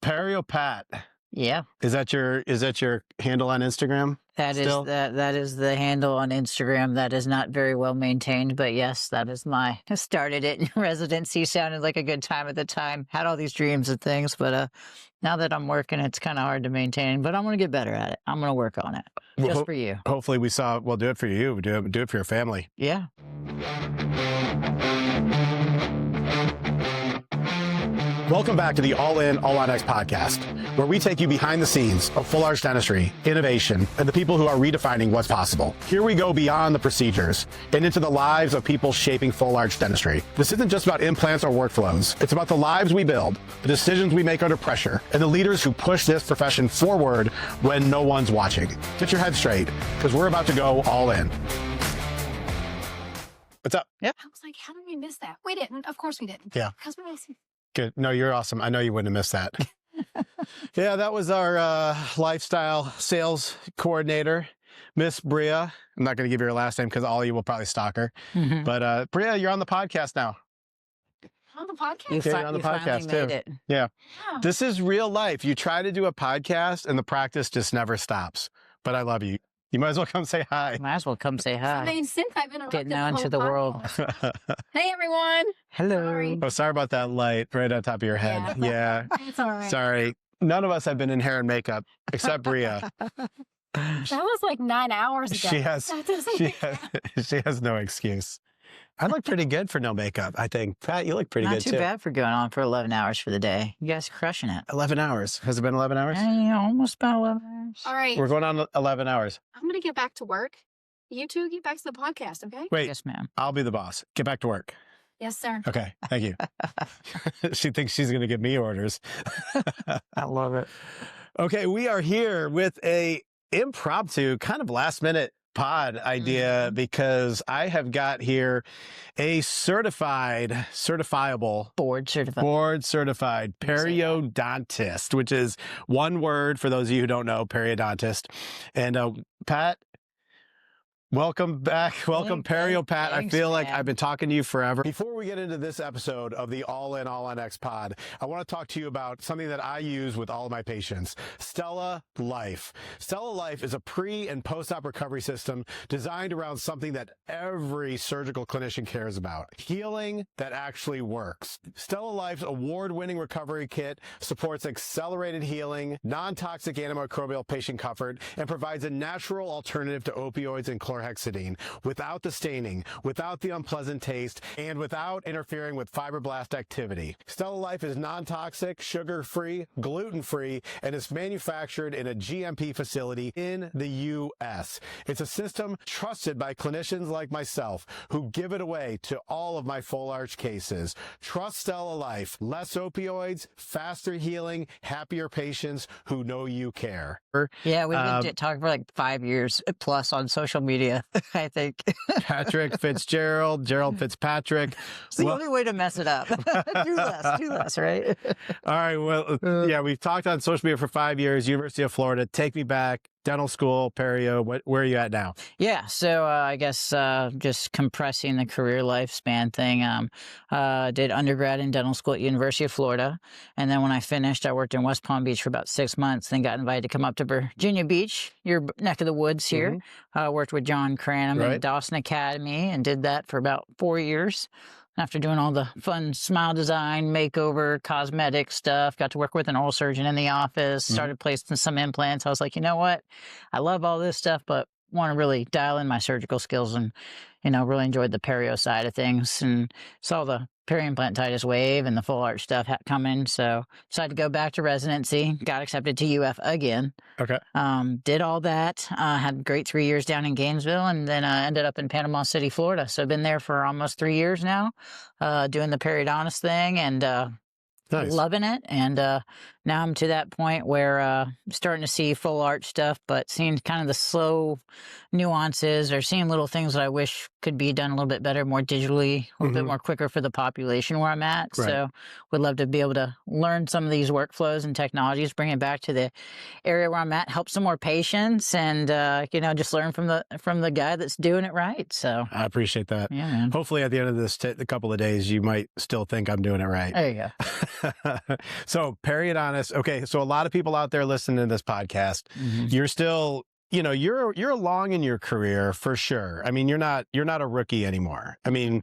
Perio Pat. Yeah. Is that your handle on Instagram? That is the handle on Instagram. That is not very well maintained, but yes, that is I started it in residency. Sounded like a good time at the time. Had all these dreams and things, but now that I'm working, it's kind of hard to maintain. But I'm going to get better at it. I'm going to work on it just for you. Hopefully, we'll do it for you. Do it for your family. Yeah. Welcome back to the All In, All On X podcast, where we take you behind the scenes of full arch dentistry, innovation, and the people who are redefining what's possible. Here we go beyond the procedures and into the lives of people shaping full arch dentistry. This isn't just about implants or workflows. It's about the lives we build, the decisions we make under pressure, and the leaders who push this profession forward when no one's watching. Get your head straight, because we're about to go all in. What's up? Yep. I was like, how did we miss that? We didn't. Of course we didn't. Yeah. Because we missed it. Good. No, you're awesome. I know you wouldn't have missed that. Yeah, that was our lifestyle sales coordinator, Miss Bria. I'm not going to give you her last name because all of you will probably stalk her. Mm-hmm. But Bria, you're on the podcast now. On the podcast? You're on the podcast too. It. Yeah. Oh. This is real life. You try to do a podcast and the practice just never stops. But I love you. You might as well come say hi. Might as well come say hi. I mean, since I've interrupted Getting out into the whole world. podcast. Hey, everyone. Hello. Sorry. Oh, sorry about that light right on top of your head. Yeah. It's all right. Sorry. None of us have been in hair and makeup except Bria. That was like 9 hours ago. She has, That doesn't she has no excuse. I look pretty good for no makeup, I think. Pat, you look pretty Not good too too. bad for going on for 11 hours for the day. You guys are crushing it. 11 hours. Has it been 11 hours? Yeah, almost about 11 hours. All right. We're going on 11 hours. I'm going to get back to work. You two get back to the podcast, okay? Wait, Yes, ma'am. I'll be the boss. Get back to work. Yes, sir. Okay, thank you. She thinks she's going to give me orders. I love it. Okay, we are here with a impromptu, kind of last minute pod idea because I have got here a certifiable Board certified. periodontist, which is one word for those of you who don't know, periodontist. And Pat, welcome back. Welcome, Perio Pat. Thanks, I feel like man. I've been talking to you forever. Before we get into this episode of the All In, All On X pod, I want to talk to you about something that I use with all of my patients, Stella Life. Stella Life is a pre and post-op recovery system designed around something that every surgical clinician cares about, healing that actually works. Stella Life's award-winning recovery kit supports accelerated healing, non-toxic antimicrobial patient comfort, and provides a natural alternative to opioids and chlorhexidine without the staining, without the unpleasant taste, and without interfering with fibroblast activity. Stella Life is non-toxic, sugar-free, gluten-free, and is manufactured in a GMP facility in the U.S. It's a system trusted by clinicians like myself who give it away to all of my full arch cases. Trust Stella Life. Less opioids, faster healing, happier patients who know you care. Yeah, we've been talking for like 5 years plus on social media, I think. Patrick Fitzgerald, Gerald Fitzpatrick. It's the only way to mess it up. do less, right? All right. Well, yeah, we've talked on social media for 5 years. University of Florida. Take me back. Dental school, perio. Where are you at now? Yeah, so I guess just compressing the career lifespan thing. Did undergrad in dental school at University of Florida, and then when I finished, I worked in West Palm Beach for about 6 months. Then got invited to come up to Virginia Beach, your neck of the woods here. Worked with John Cranham at Dawson Academy, and did that for about 4 years. After doing all the fun smile design, makeover, cosmetic stuff, got to work with an oral surgeon in the office, started placing some implants. I was like, you know what? I love all this stuff, but want to really dial in my surgical skills and, really enjoyed the perio side of things and saw the peri-implantitis wave and the full arch stuff coming. So decided to go back to residency, got accepted to UF again. Okay. Did all that, had a great 3 years down in Gainesville, and then ended up in Panama City, Florida. So I've been there for almost 3 years now, doing the periodontist thing and Nice. loving it. And now I'm to that point where I'm starting to see full arch stuff, but seeing kind of the slow nuances or seeing little things that I wish could be done a little bit better, more digitally, a little bit more quicker for the population where I'm at. Right. So would love to be able to learn some of these workflows and technologies, bring it back to the area where I'm at, help some more patients, and just learn from the guy that's doing it right. So I appreciate that. yeah, man. Hopefully at the end of this a couple of days, you might still think I'm doing it right. There you go. So periodontist honest. Okay, so a lot of people out there listening to this podcast, you're still, you're along in your career for sure. I mean, you're not a rookie anymore. I mean,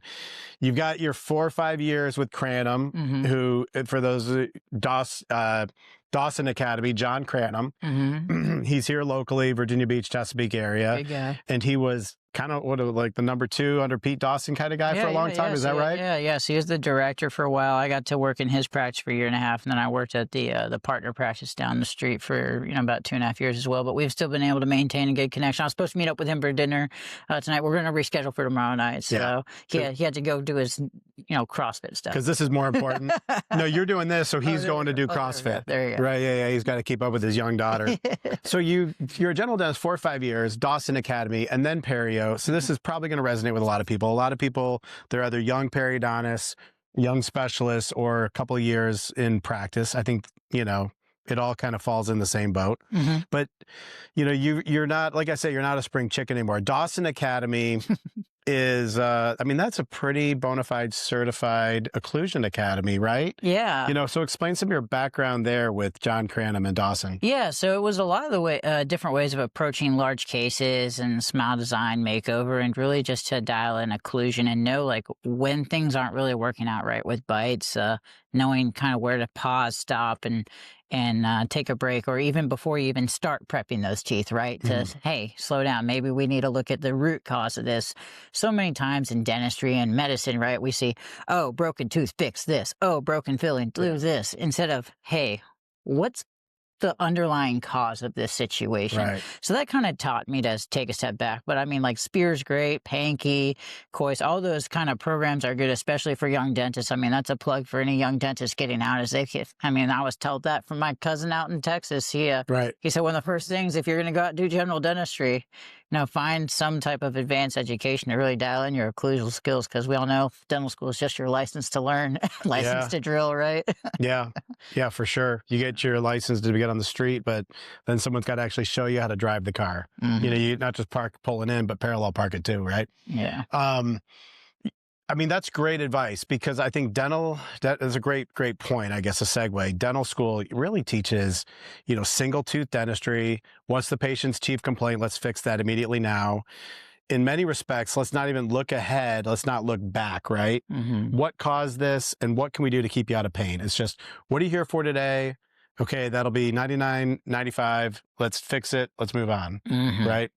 you've got your 4 or 5 years with Cranham, who, for those Dawson Academy, John Cranham. He's here locally, Virginia Beach, Chesapeake area. Big guy. And he was kind of like the number 2 under Pete Dawson kind of guy for a long time. Is that right? Yeah. So he was the director for a while. I got to work in his practice for a year and a half, and then I worked at the partner practice down the street for about 2.5 years as well. But we've still been able to maintain a good connection. I was supposed to meet up with him for dinner tonight. We're going to reschedule for tomorrow night. So he had to go do his CrossFit stuff. Because this is more important. No, you're doing this, so he's going to do CrossFit. There you go. Right, yeah. He's got to keep up with his young daughter. So you're a general dentist 4 or 5 years, Dawson Academy, and then perio. So this is probably going to resonate with a lot of people. A lot of people, they're either young periodontists, young specialists, or a couple of years in practice. I think, it all kind of falls in the same boat. But, you're not, like I said, you're not a spring chicken anymore. Dawson Academy is, that's a pretty bona fide certified occlusion academy, right? Yeah. So explain some of your background there with John Cranham and Dawson. Yeah, so it was a lot of the different ways of approaching large cases and smile design makeover, and really just to dial in occlusion and know when things aren't really working out right with bites, knowing kind of where to pause, stop, and take a break, or even before you even start prepping those teeth, right? To, hey, slow down. Maybe we need to look at the root cause of this. So many times in dentistry and medicine, right, we see, oh, broken tooth, fix this. Oh, broken filling, do this. Instead of, hey, what's the underlying cause of this situation? Right. So that kind of taught me to take a step back. But I mean, Spear's great, Pankey, Coyce, all those kind of programs are good, especially for young dentists. I mean, that's a plug for any young dentist getting out as they can. I mean, I was told that from my cousin out in Texas. He said one of the first things, if you're going to go out and do general dentistry, find some type of advanced education to really dial in your occlusal skills, because we all know dental school is just your license to learn, license to drill, right? Yeah, for sure. You get your license to get on the street, but then someone's got to actually show you how to drive the car. You not just pulling in, but parallel park it too, right? Yeah. That's great advice, because I think that is a great point, I guess, a segue. Dental school really teaches, single tooth dentistry. What's the patient's chief complaint? Let's fix that immediately now. In many respects, let's not even look ahead. Let's not look back, right? What caused this, and what can we do to keep you out of pain? It's just, what are you here for today? Okay, that'll be $99.95. Let's fix it. Let's move on, right?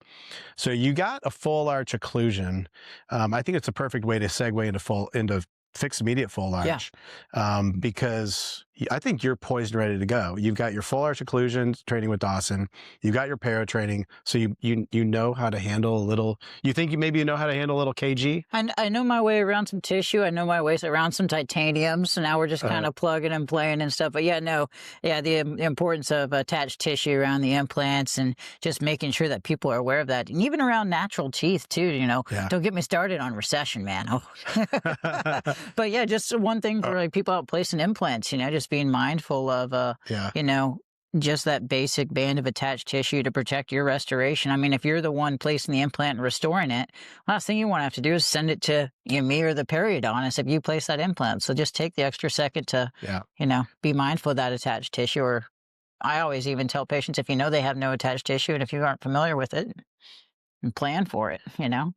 So you got a full arch occlusion. I think it's a perfect way to segue into fixed immediate full arch, because I think you're poised and ready to go. You've got your full arch occlusion training with Dawson. You've got your perio training, so you know how to handle a little. You think you know how to handle a little KG? I know my way around some tissue. I know my ways around some titanium. So now we're just kind of plugging and playing and stuff. But the importance of attached tissue around the implants, and just making sure that people are aware of that, and even around natural teeth too. Don't get me started on recession, man. Oh. But just one thing for people out placing implants. Just being mindful of just that basic band of attached tissue to protect your restoration. I mean, if you're the one placing the implant and restoring it, last thing you want to have to do is send it to me or the periodontist if you place that implant. So just take the extra second to, be mindful of that attached tissue. Or I always even tell patients, if they have no attached tissue, and if you aren't familiar with it, and plan for it,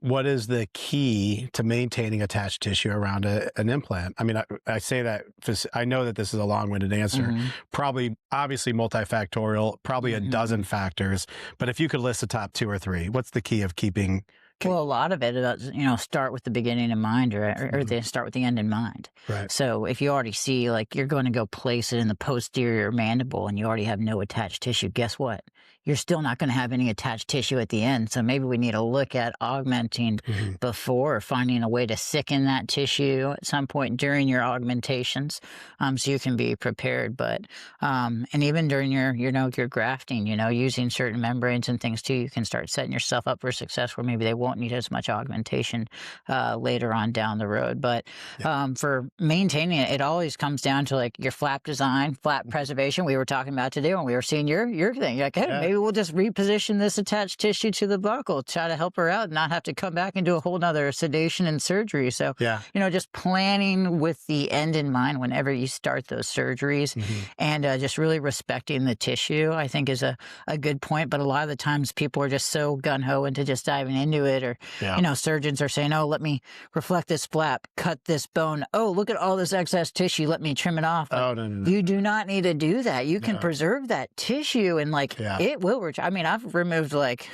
What is the key to maintaining attached tissue around an implant? I mean, I say that, I know that this is a long-winded answer. Probably, obviously multifactorial, probably a dozen factors. But if you could list the top 2 or 3, what's the key of keeping? Well, a lot of it, start with the beginning in mind, or they start with the end in mind. Right. So if you already see, you're going to go place it in the posterior mandible and you already have no attached tissue, guess what? You're still not going to have any attached tissue at the end. So maybe we need to look at augmenting before, or finding a way to sicken that tissue at some point during your augmentations, so you can be prepared. But and even during your grafting, using certain membranes and things too, you can start setting yourself up for success where maybe they won't need as much augmentation later on down the road. But for maintaining it, it always comes down to your flap design, flap preservation. We were talking about today when we were seeing your thing. You're like, hey, maybe will just reposition this attached tissue to the buccal, try to help her out, and not have to come back and do a whole nother sedation and surgery. So, Yeah. just planning with the end in mind whenever you start those surgeries, and just really respecting the tissue, I think is a good point. But a lot of the times people are just so gun-ho into just diving into it, or, surgeons are saying, oh, let me reflect this flap, cut this bone. Oh, look at all this excess tissue. Let me trim it off. Oh, no. You do not need to do that. You can preserve that tissue, and it will return. I mean, I've removed buccal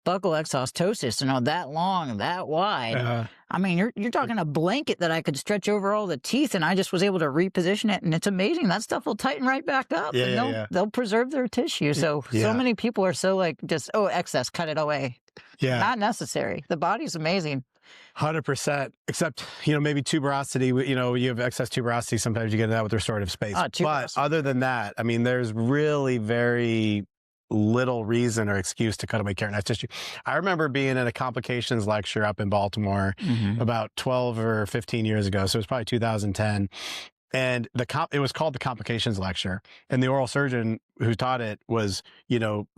exostosis, that long, that wide. I mean, you're talking a blanket that I could stretch over all the teeth, and I just was able to reposition it, and it's amazing. That stuff will tighten right back up, they'll preserve their tissue. So many people are so excess, cut it away. Yeah. Not necessary. The body's amazing. 100%. Except, maybe tuberosity, you have excess tuberosity. Sometimes you get that with restorative space. But other than that, I mean, there's really very little reason or excuse to cut away keratinized tissue. I remember being in a complications lecture up in Baltimore about 12 or 15 years ago. So it was probably 2010. And it was called the Complications Lecture. And the oral surgeon who taught it was,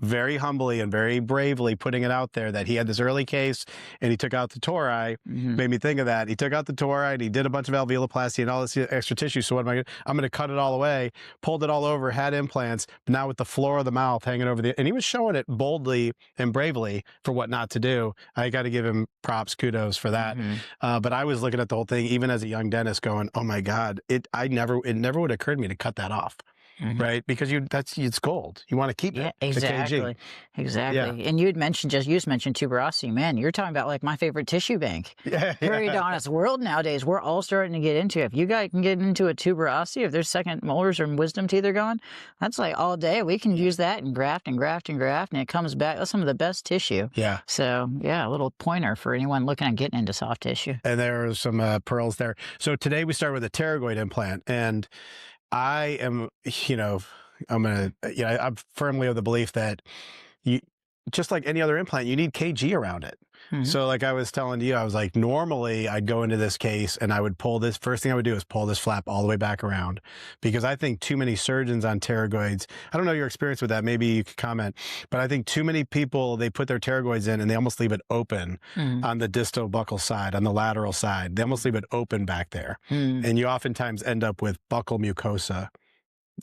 very humbly and very bravely putting it out there that he had this early case and he took out the tori. Made me think of that. He took out the tori and he did a bunch of alveoloplasty and all this extra tissue. So what am I going to, I'm going to cut it all away, pulled it all over, had implants, but now with the floor of the mouth hanging over and he was showing it boldly and bravely for what not to do. I got to give him props, kudos for that. But I was looking at the whole thing, even as a young dentist, going, oh my God, it never would occur to me to cut that off. Right? Because it's gold. You want to keep it. Exactly. Exactly. And you just mentioned tuberosity. Man, you're talking about my favorite tissue bank. Periodontist world nowadays, we're all starting to get into it. If you guys can get into a tuberosity, if there's second molars or wisdom teeth are gone, that's all day. We can use that and graft and graft and graft, and it comes back. That's some of the best tissue. Yeah. So, a little pointer for anyone looking at getting into soft tissue. And there are some pearls there. So today we start with a pterygoid implant, and I am, I'm firmly of the belief that just like any other implant, you need KG around it. So like I was telling you, I was like, normally I'd go into this case and I would first thing I would do is pull this flap all the way back around, because I think too many surgeons on pterygoids, I don't know your experience with that, maybe you could comment, but I think too many people, they put their pterygoids in and they almost leave it open on the distal buccal side, on the lateral side. They almost leave it open back there. And you oftentimes end up with buccal mucosa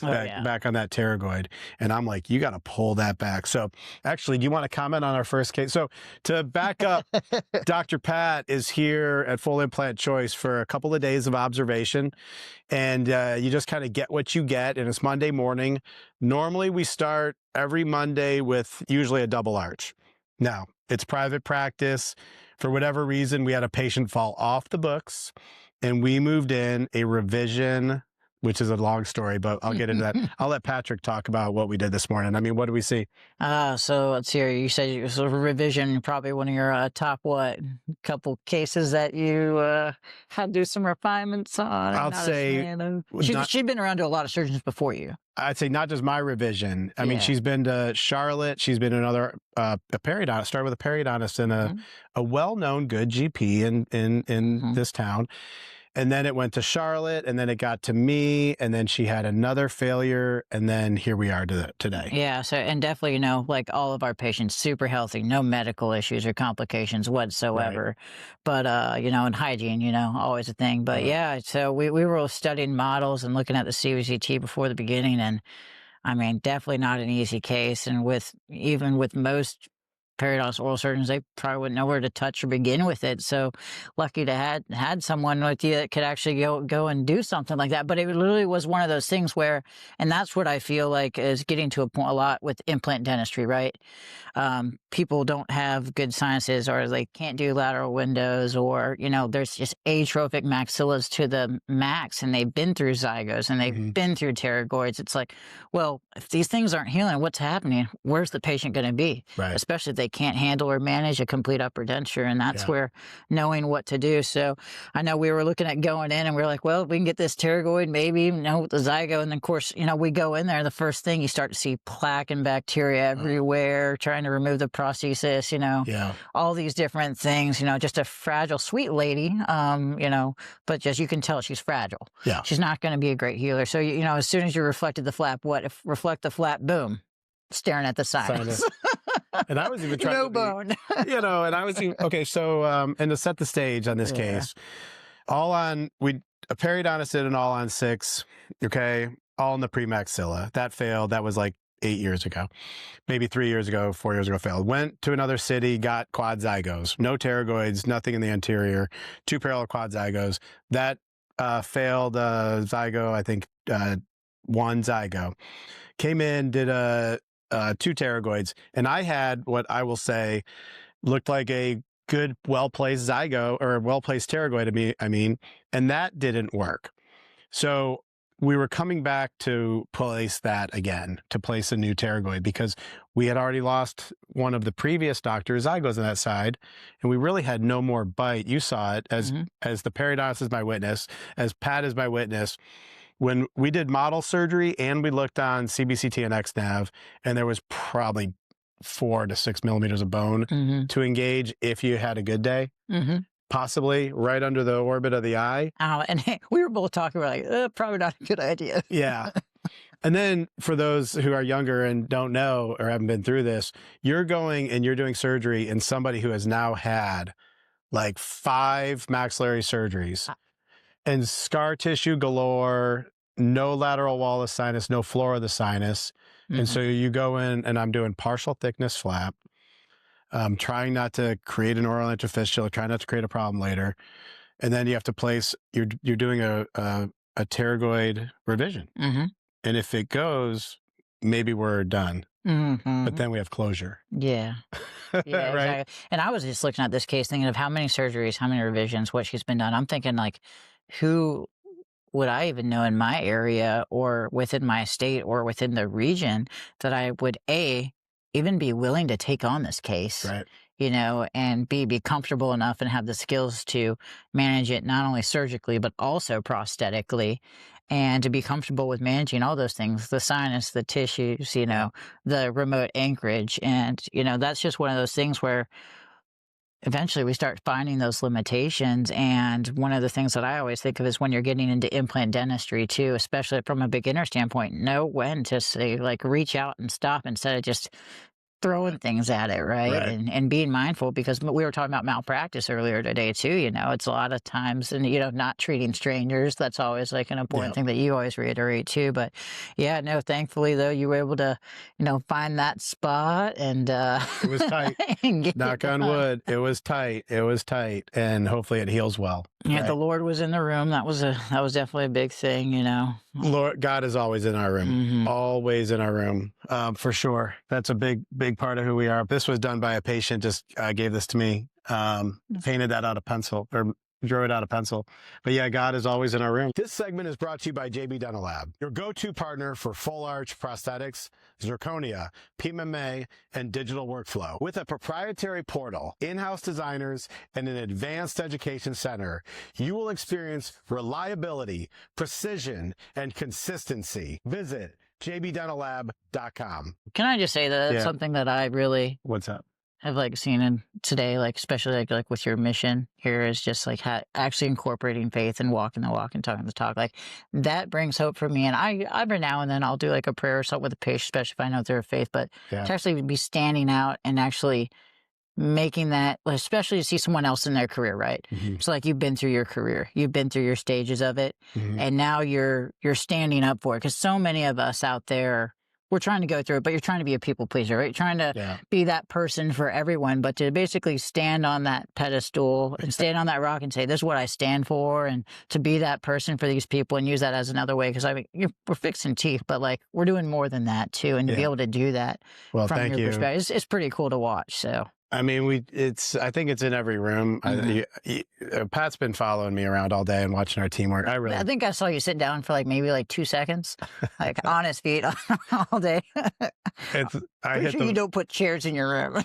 back on that pterygoid. And I'm like, you got to pull that back. So actually, do you want to comment on our first case? So to back up, Dr. Pat is here at Full Implant Choice for a couple of days of observation. And you just kind of get what you get. And it's Monday morning. Normally we start every Monday with usually a double arch. Now, it's private practice. For whatever reason, we had a patient fall off the books and we moved in a revision, which is a long story, but I'll get into that. I'll let Patrick talk about what we did this morning. I mean, what do we see? So let's hear. You said it was a revision, probably one of your top couple cases that you had to do some refinements on. I'll say she'd been around to a lot of surgeons before you. I'd say not just my revision. I mean, she's been to Charlotte. She's been to another a periodontist. Started with a periodontist and a well-known good GP in this town. And then it went to Charlotte, and then it got to me, and then she had another failure, and then here we are today. Yeah, so, and definitely, like all of our patients, super healthy, no medical issues or complications whatsoever. Right. But, and hygiene, always a thing. But so we were studying models and looking at the CVCT before the beginning, and I mean, definitely not an easy case. And even with most periodontist oral surgeons, they probably wouldn't know where to touch or begin with it. So lucky to had someone with you that could actually go and do something like that. But it literally was one of those things where, and that's what I feel like is getting to a point a lot with implant dentistry, right? People don't have good sinuses, or they can't do lateral windows, or, there's just atrophic maxillas to the max, and they've been through zygos and they've been through pterygoids. It's like, well, if these things aren't healing, what's happening? Where's the patient going to be? Right. Especially if they can't handle or manage a complete upper denture. And that's where knowing what to do. So I know we were looking at going in and we are like, well, we can get this pterygoid, maybe, with the zygo. And then of course, we go in there, the first thing you start to see plaque and bacteria everywhere, trying to remove the prosthesis, all these different things, just a fragile, sweet lady, but just, you can tell she's fragile. Yeah. She's not going to be a great healer. So, as soon as you reflected the flap, reflect the flap, boom. staring at the sinus. And I was even trying No to bone. and I was even, okay. So, and to set the stage on this case, a periodontist did an all on 6, okay, all in the premaxilla. That failed. That was like 8 years ago, maybe 3 years ago, 4 years ago, failed. Went to another city, got quad zygos, no pterygoids, nothing in the anterior, 2 parallel quad zygos. That failed zygo, I think 1 zygo. Came in, did 2 pterygoids, and I had what I will say looked like a good, well-placed zygo or well-placed pterygoid, and that didn't work. So we were coming back to place that again, to place a new pterygoid, because we had already lost one of the previous doctor's zygos on that side, and we really had no more bite. You saw it as the periodontist is my witness, as Pat is my witness. When we did model surgery and we looked on CBCT and XNAV, and there was probably 4 to 6 millimeters of bone to engage if you had a good day, possibly right under the orbit of the eye. Oh, and we were both talking, we're like, probably not a good idea. Yeah. And then for those who are younger and don't know or haven't been through this, you're going and you're doing surgery in somebody who has now had like 5 maxillary surgeries and scar tissue galore, no lateral wall of sinus, no floor of the sinus. And so you go in and I'm doing partial thickness flap, trying not to create an oral interfistula, trying not to create a problem later. And then you have to place, you're doing a pterygoid revision. And if it goes, maybe we're done. But then we have closure. Yeah. Yeah, right. exactly. And I was just looking at this case thinking of how many surgeries, how many revisions, what she's been done. I'm thinking like, who would I even know in my area or within my state or within the region that I would even be willing to take on this case, Right. And be comfortable enough and have the skills to manage it not only surgically, but also prosthetically, and to be comfortable with managing all those things, the sinus, the tissues, the remote anchorage. And, that's just one of those things where eventually we start finding those limitations. And one of the things that I always think of is when you're getting into implant dentistry too, especially from a beginner standpoint, know when to say, like, reach out and stop instead of just throwing things at it, right? And being mindful, because we were talking about malpractice earlier today too, it's a lot of times, and not treating strangers. That's always like an important thing that you always reiterate too. But yeah, no, thankfully though, you were able to, find that spot and it was tight. Knock on wood. It was tight. And hopefully it heals well. Yeah, right? The Lord was in the room. That was definitely a big thing, Lord, God is always in our room, always in our room, for sure. That's a big part of who we are. This was done by a patient, just gave this to me, painted that out of pencil, or drew it out of pencil. But yeah, God is always in our room. This segment is brought to you by JB Dental Lab, your go-to partner for full arch prosthetics, zirconia, PMMA, and digital workflow. With a proprietary portal, in-house designers, and an advanced education center, you will experience reliability, precision, and consistency. Visit jbdentallab.com. Can I just say that that's something that I really... What's up? I've seen in today, especially like with your mission here, is just actually incorporating faith and walking the walk and talking the talk. That brings hope for me. And I every now and then I'll do a prayer or something with a patient, especially if I know they're of faith, but to actually be standing out and actually making that, especially to see someone else in their career, right? So you've been through your career, you've been through your stages of it, and now you're standing up for it. Because so many of us out there, we're trying to go through it, but you're trying to be a people pleaser, right? You're trying to be that person for everyone, but to basically stand on that pedestal and stand on that rock and say, this is what I stand for, and to be that person for these people and use that as another way. Because we're fixing teeth, but we're doing more than that too. And to be able to do that from thank your you. perspective, it's pretty cool to watch. So. I think it's in every room. Pat's been following me around all day and watching our teamwork. I think I saw you sit down for maybe 2 seconds, on his feet all day. You don't put chairs in your room.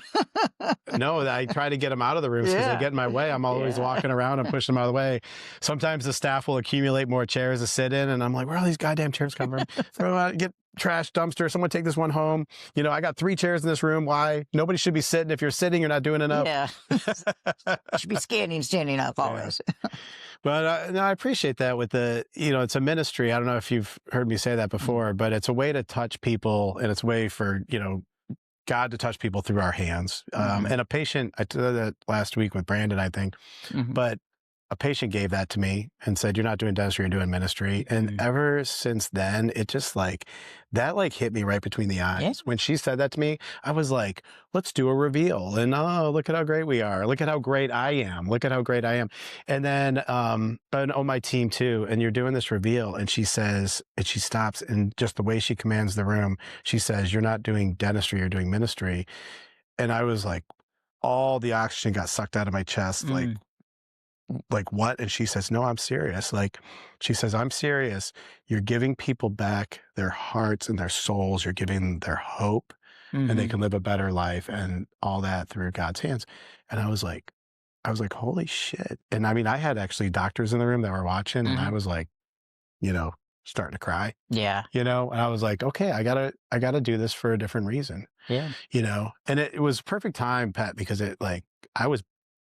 No, I try to get them out of the rooms because they get in my way. I'm always walking around and pushing them out of the way. Sometimes the staff will accumulate more chairs to sit in, and I'm like, where are all these goddamn chairs coming from? trash dumpster. Someone take this one home. You know, I got 3 chairs in this room. Why? Nobody should be sitting. If you're sitting, you're not doing enough. Yeah. You should be standing up always. But no, I appreciate that with the, you know, it's a ministry. I don't know if you've heard me say that before, but it's a way to touch people, and it's a way for, you know, God to touch people through our hands. And a patient, I did that last week with Brandon, I think, but a patient gave that to me and said, you're not doing dentistry, you're doing ministry. And ever since then, it just like, that like hit me right between the eyes. Yeah. When she said that to me, I was like, let's do a reveal. And oh, look at how great we are. Look at how great I am. Look at how great I am. And then, and on my team too, and you're doing this reveal, and she says, and she stops, and just the way she commands the room, she says, you're not doing dentistry, you're doing ministry. And I was like, all the oxygen got sucked out of my chest. Like what? And she says, no, I'm serious. Like, she says, I'm serious. You're giving people back their hearts and their souls. You're giving them their hope, and they can live a better life, and all that through God's hands. And I was like, holy shit. And I mean, I had actually doctors in the room that were watching, and I was like, you know, starting to cry. Yeah. You know, and I was like, okay, I gotta do this for a different reason. Yeah. You know, and it was perfect time, Pat, because it like,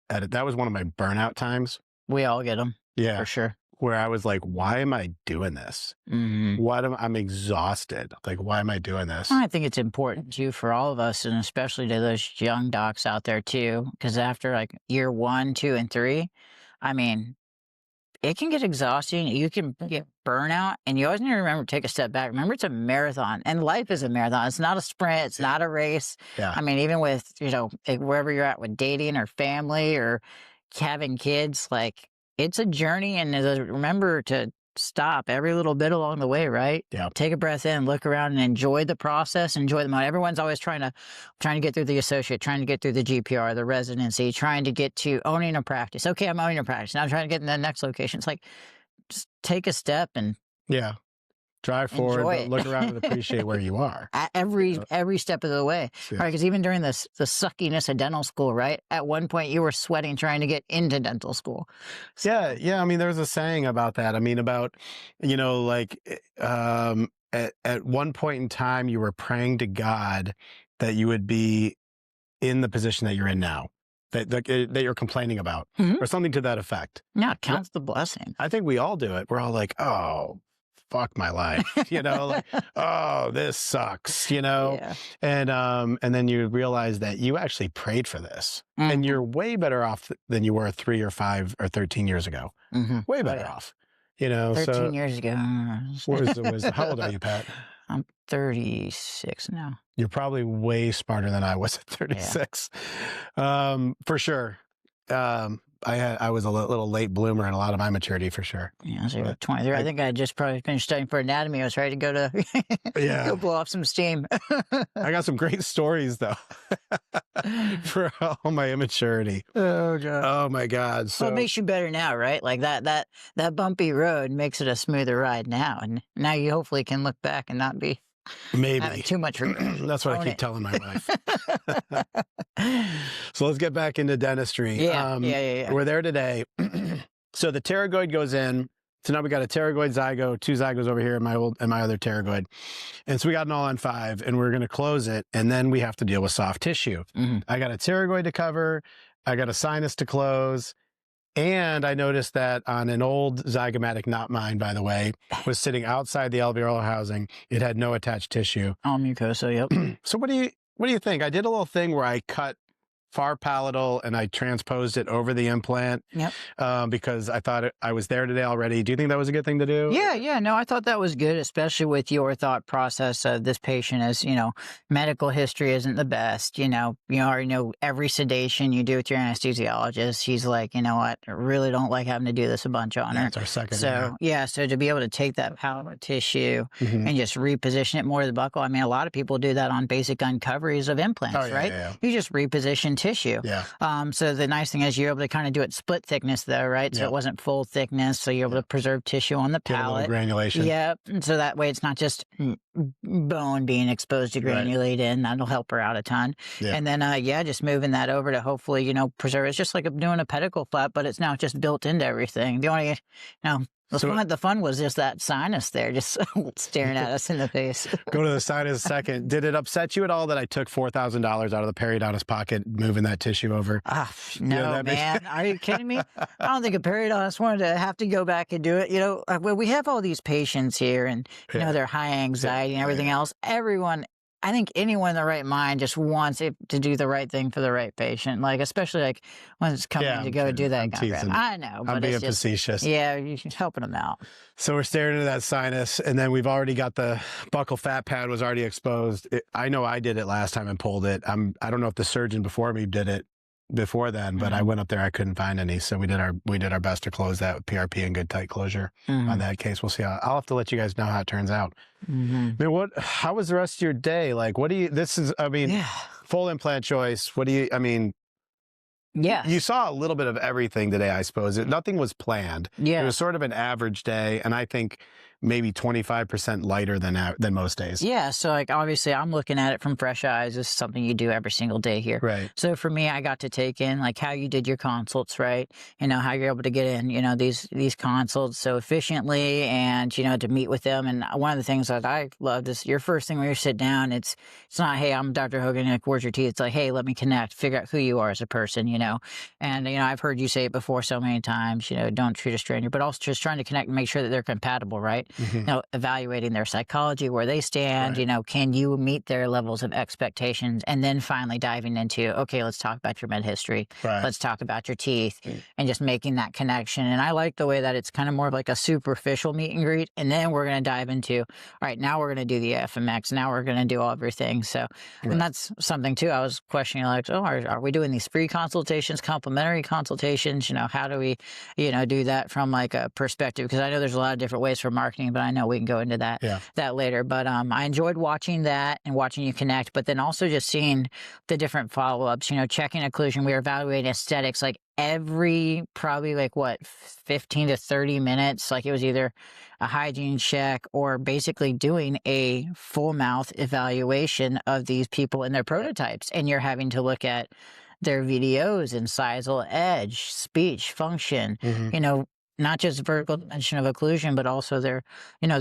that was one of my burnout times. We all get them. Yeah. For sure. Where I was like, why am I doing this? I'm exhausted. Like, why am I doing this? I think it's important too for all of us, and especially to those young docs out there too, because after like year 1, 2, and 3, I mean, it can get exhausting. You can get burnout, and you always need to remember to take a step back. Remember, it's a marathon, and life is a marathon. It's not a sprint. It's not a race. Yeah. I mean, even with, you know, wherever you're at with dating or family or having kids, like, it's a journey, and remember to stop every little bit along the way, right? Yeah. Take a breath in, look around, and enjoy the process, enjoy the moment. Everyone's always trying to get through the associate, trying to get through the GPR, the residency, trying to get to owning a practice. Okay, I'm owning a practice. Now I'm trying to get in the next location. It's like, just take a step and drive forward, but look around and appreciate where you are. Every step of the way. Yeah. Right? Because even during the suckiness of dental school, right? At one point you were sweating trying to get into dental school. So, Yeah. I mean, there's a saying about that. I mean, about, you know, like, at one point in time, you were praying to God that you would be in the position that you're in now, that you're complaining about, or something to that effect. Yeah, it counts the blessing. I think we all do it. We're all like, oh, fuck my life, you know, like, oh, this sucks, you know? Yeah. And then you realize that you actually prayed for this, and you're way better off than you were 3 or 5 or 13 years ago. Way better off, you know? 13 years ago. How old are you, Pat? I'm 36 now. You're probably way smarter than I was at 36. For sure. I was a little late bloomer in a lot of my maturity, for sure. Yeah, I was about 23. I think I just probably finished studying for anatomy. I was ready to go go blow off some steam. I got some great stories though for all my immaturity. Oh God. Oh my God. So well, it makes you better now, right? Like that bumpy road makes it a smoother ride now, and now you hopefully can look back and not be having too much regret. That's what I keep telling my wife. So let's get back into dentistry. Yeah. We're there today. So the pterygoid goes in. So now we got a pterygoid zygo, 2 zygos over here in my other pterygoid. And so we got an all-on-5, and we're going to close it. And then we have to deal with soft tissue. I got a pterygoid to cover. I got a sinus to close. And I noticed that on an old zygomatic, not mine, by the way, was sitting outside the alveolar housing. It had no attached tissue. All mucosa, yep. So what do you think? I did a little thing where I cut far palatal and I transposed it over the implant. Yep. Because I thought I was there today already. Do you think that was a good thing to do? Yeah. No, I thought that was good, especially with your thought process of this patient is, you know, medical history isn't the best. You already know every sedation you do with your anesthesiologist. He's like, you know what, I really don't like having to do this a bunch on her. That's our second. So, so to be able to take that palatal tissue and just reposition it more to the buccal. I mean, a lot of people do that on basic uncoveries of implants, right? Yeah. You just reposition tissue. Yeah. So the nice thing is you're able to kind of do it split thickness though, right? So it wasn't full thickness. So you're able to preserve tissue on the palate. Granulation. Yep. And so that way it's not just bone being exposed to granulate in. That'll help her out a ton. Yeah. And then, just moving that over to hopefully, preserve. It's just like doing a pedicle flap, but it's now just built into everything. The only, The fun was just that sinus there, just staring at us in the face. Go to the sinus second. Did it upset you at all that I took $4,000 out of the periodontist pocket, moving that tissue over? No, man. Are you kidding me? I don't think a periodontist wanted to have to go back and do it. Well, we have all these patients here, and they're high anxiety and everything else. I think anyone in the right mind just wants it to do the right thing for the right patient, especially when it's coming to go do that kind of crap. I know, but I'm being facetious. Yeah, you're helping them out. So we're staring into that sinus, and then we've already got the buccal fat pad was already exposed. I know I did it last time and pulled it. I don't know if the surgeon before me did it before then, but I went up there, I couldn't find any, so we did our best to close that with PRP and good tight closure on that case. We'll see I'll have to let you guys know how it turns out. I mean, how was the rest of your day? Full implant choice. You saw a little bit of everything today, I suppose. Nothing was planned. Yeah. It was sort of an average day, and I think maybe 25% lighter than most days. Yeah, so obviously I'm looking at it from fresh eyes. This is something you do every single day here. Right. So for me, I got to take in how you did your consults, right? How you're able to get in, these consults so efficiently, and to meet with them. And one of the things that I love is your first thing when you sit down, it's not, hey, I'm Dr. Hogan, where's your teeth? It's like, hey, let me connect, figure out who you are as a person, And I've heard you say it before so many times, don't treat a stranger, but also just trying to connect and make sure that they're compatible, right? Evaluating their psychology, where they stand, right. Can you meet their levels of expectations? And then finally diving into, okay, let's talk about your med history. Right. Let's talk about your teeth, and just making that connection. And I like the way that it's kind of more of a superficial meet and greet. And then we're going to dive into, all right, now we're going to do the FMX. Now we're going to do all of your things. So, and that's something too. I was questioning are we doing these free consultations, complimentary consultations? How do we, do that from a perspective? Because I know there's a lot of different ways for marketing, but I know we can go into that later. But I enjoyed watching that and watching you connect, but then also just seeing the different follow-ups, checking occlusion. We were evaluating aesthetics every probably 15 to 30 minutes. It was either a hygiene check or basically doing a full mouth evaluation of these people and their prototypes. And you're having to look at their videos, incisal edge, speech, function, not just vertical dimension of occlusion, but also their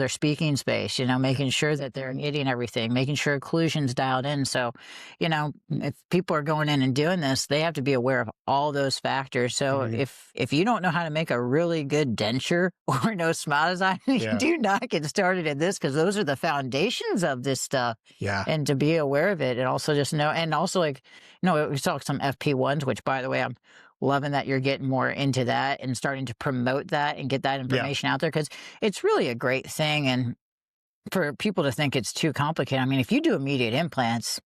speaking space, making sure that they're getting everything, making sure occlusion's dialed in. So, if people are going in and doing this, they have to be aware of all those factors. So if you don't know how to make a really good denture or no smile design, you do not get started in this, because those are the foundations of this stuff. Yeah. And to be aware of it, and also just know, and also we saw some FP1s, which, by the way, I'm loving that you're getting more into that and starting to promote that and get that information out there, because it's really a great thing. And for people to think it's too complicated, if you do immediate implants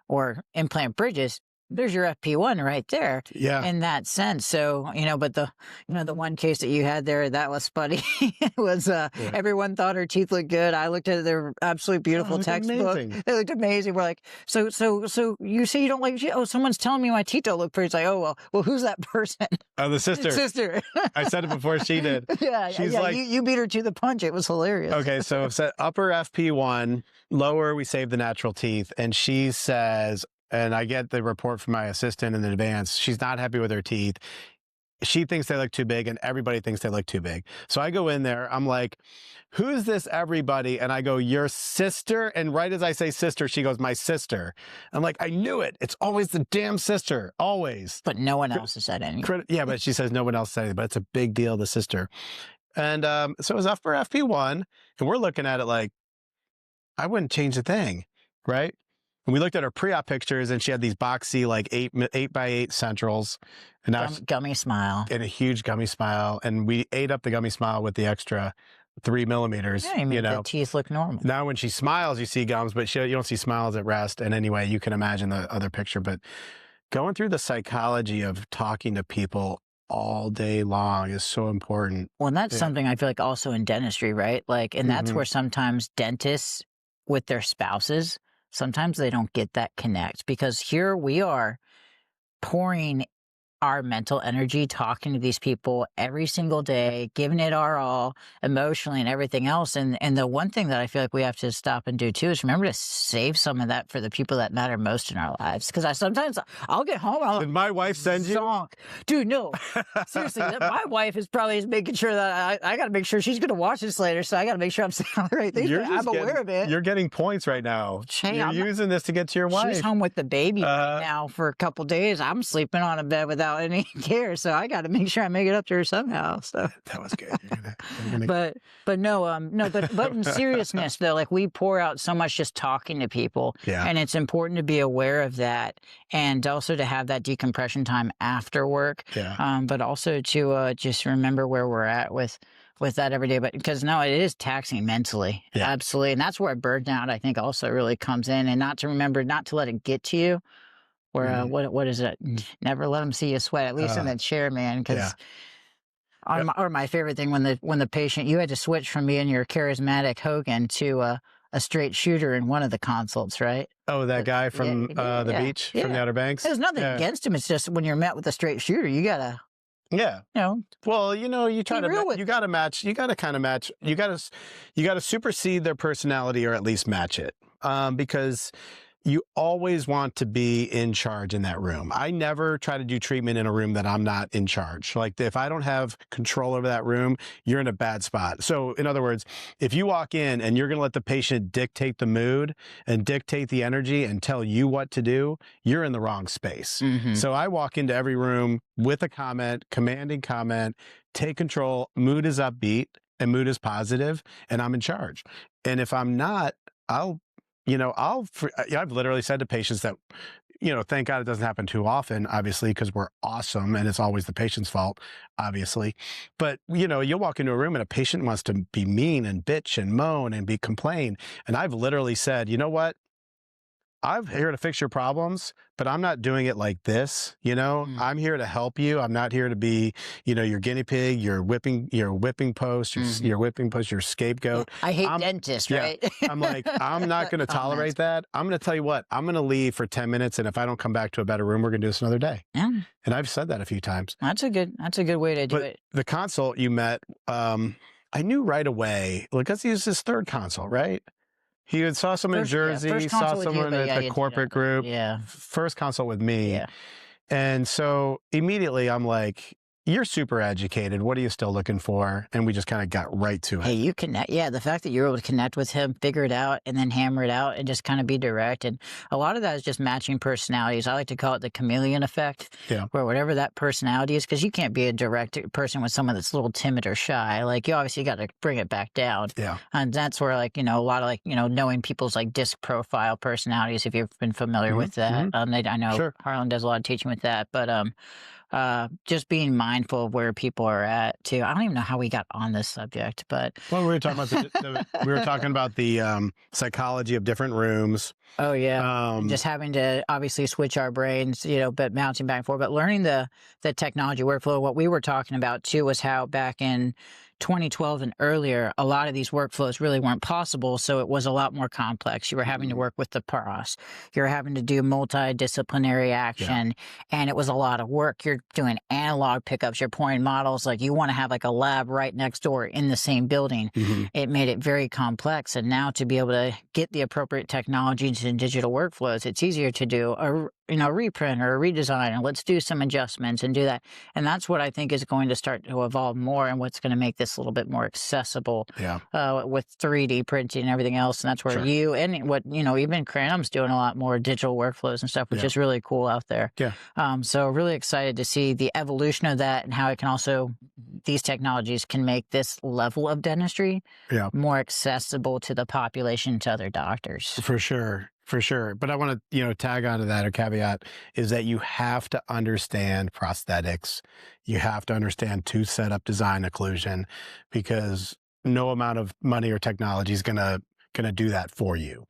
or implant bridges, there's your FP1 right there. Yeah. In that sense. So, but the one case that you had there, that was funny. It was, everyone thought her teeth looked good. I looked at it, they're absolutely beautiful textbook. Amazing. They looked amazing. We're like, so you say you don't like, someone's telling me my teeth don't look pretty. It's like, oh, well, who's that person? Oh, the sister. Sister. I said it before she did. She's like, you beat her to the punch. It was hilarious. Okay. So upper FP1, lower, we save the natural teeth. And she says, and I get the report from my assistant in advance, she's not happy with her teeth. She thinks they look too big, and everybody thinks they look too big. So I go in there, I'm like, who's this everybody? And I go, your sister? And right as I say sister, she goes, my sister. I'm like, I knew it. It's always the damn sister, always. But no one else has said anything. Yeah, but she says no one else said anything, but it's a big deal, the sister. And so it was upper FP1, and we're looking at it I wouldn't change a thing, right? And we looked at her pre-op pictures, and she had these boxy 8x8 centrals, and now gummy smile, and a huge gummy smile. And we ate up the gummy smile with the extra 3 millimeters. Yeah, the teeth look normal. Now when she smiles, you see gums, but you don't see smiles at rest. And anyway, you can imagine the other picture. But going through the psychology of talking to people all day long is so important. Well, and that's something I feel also in dentistry, right? And that's where sometimes dentists with their spouses, sometimes they don't get that connect, because here we are pouring our mental energy talking to these people every single day, giving it our all emotionally and everything else. And the one thing that I feel like we have to stop and do too is remember to save some of that for the people that matter most in our lives. Because I'll get home. Did my wife send you? Dude, no. Seriously, my wife is probably making sure that I got to make sure she's going to watch this later. So I got to make sure I'm saying all the right things. I'm aware of it. You're getting points right now. You're using this to get to your wife. She's home with the baby right now for a couple days. I'm sleeping on a bed without any care, so I got to make sure I make it up to her somehow. So that was good. But in seriousness though, like we pour out so much just talking to people, and it's important to be aware of that, and also to have that decompression time after work. But also to just remember where we're at with that every day. But because no, it is taxing mentally, absolutely, and that's where burnout I think also really comes in, and not to let it get to you. Or what is it? Never let them see you sweat, at least in the chair, man. Because or my favorite thing when the patient, you had to switch from being your charismatic Hogan to a straight shooter in one of the consults, right? Oh, that guy from the beach from the Outer Banks. There's nothing against him. It's just when you're met with a straight shooter, you gotta. Yeah. Well, you try to you got to match. You got to kind of match. You got to supersede their personality or at least match it, because you always want to be in charge in that room. I never try to do treatment in a room that I'm not in charge. Like if I don't have control over that room, you're in a bad spot. So in other words, if you walk in and you're going to let the patient dictate the mood and dictate the energy and tell you what to do, you're in the wrong space. So I walk into every room with a comment, commanding comment, take control. Mood is upbeat and mood is positive, and I'm in charge. And if I'm not, I've literally said to patients that, thank God it doesn't happen too often, obviously, because we're awesome and it's always the patient's fault, obviously. But, you'll walk into a room and a patient wants to be mean and bitch and moan and complain. And I've literally said, you know what? I'm here to fix your problems, but I'm not doing it like this. I'm here to help you. I'm not here to be, your guinea pig, your whipping post, your scapegoat. I hate dentists, right? I'm like, I'm not going to tolerate that. I'm going to tell you what, I'm going to leave for 10 minutes. And if I don't come back to a better room, we're going to do this another day. Yeah. And I've said that a few times. That's a good way to do it. The consult you met, I knew right away, because he was his third consult, right? He saw someone in Jersey, saw someone at the corporate group. First consult with me. And so immediately I'm like, you're super educated. What are you still looking for? And we just kind of got right to it. Hey, you connect. Yeah, the fact that you're able to connect with him, figure it out, and then hammer it out and just kind of be direct. And a lot of that is just matching personalities. I like to call it the chameleon effect, where whatever that personality is, because you can't be a direct person with someone that's a little timid or shy. Like, you obviously got to bring it back down. And that's where, a lot of, knowing people's, disc profile personalities, if you've been familiar with that. I know Harlan does a lot of teaching with that. But, just being mindful of where people are at too. I don't even know how we got on this subject, but we were talking about the psychology of different rooms. Oh yeah, just having to obviously switch our brains, but bouncing back and forth. But learning the technology workflow. What we were talking about too was how back in 2012 and earlier, a lot of these workflows really weren't possible, so it was a lot more complex. You were having to work with the pros. You're having to do multidisciplinary action, and it was a lot of work. You're doing analog pickups. You're pouring models. Like, you want to have a lab right next door in the same building. It made it very complex, and now to be able to get the appropriate technologies and digital workflows, it's easier to do a reprint or a redesign, and let's do some adjustments and do that. And that's what I think is going to start to evolve more, and what's going to make this a little bit more accessible with 3D printing and everything else. And that's where you and even Cranham's doing a lot more digital workflows and stuff, which is really cool out there. So really excited to see the evolution of that, and how it can also, these technologies can make this level of dentistry more accessible to the population, to other doctors. For sure. But I want to, tag onto that, or caveat, is that you have to understand prosthetics. You have to understand tooth setup, design, occlusion, because no amount of money or technology is gonna do that for you.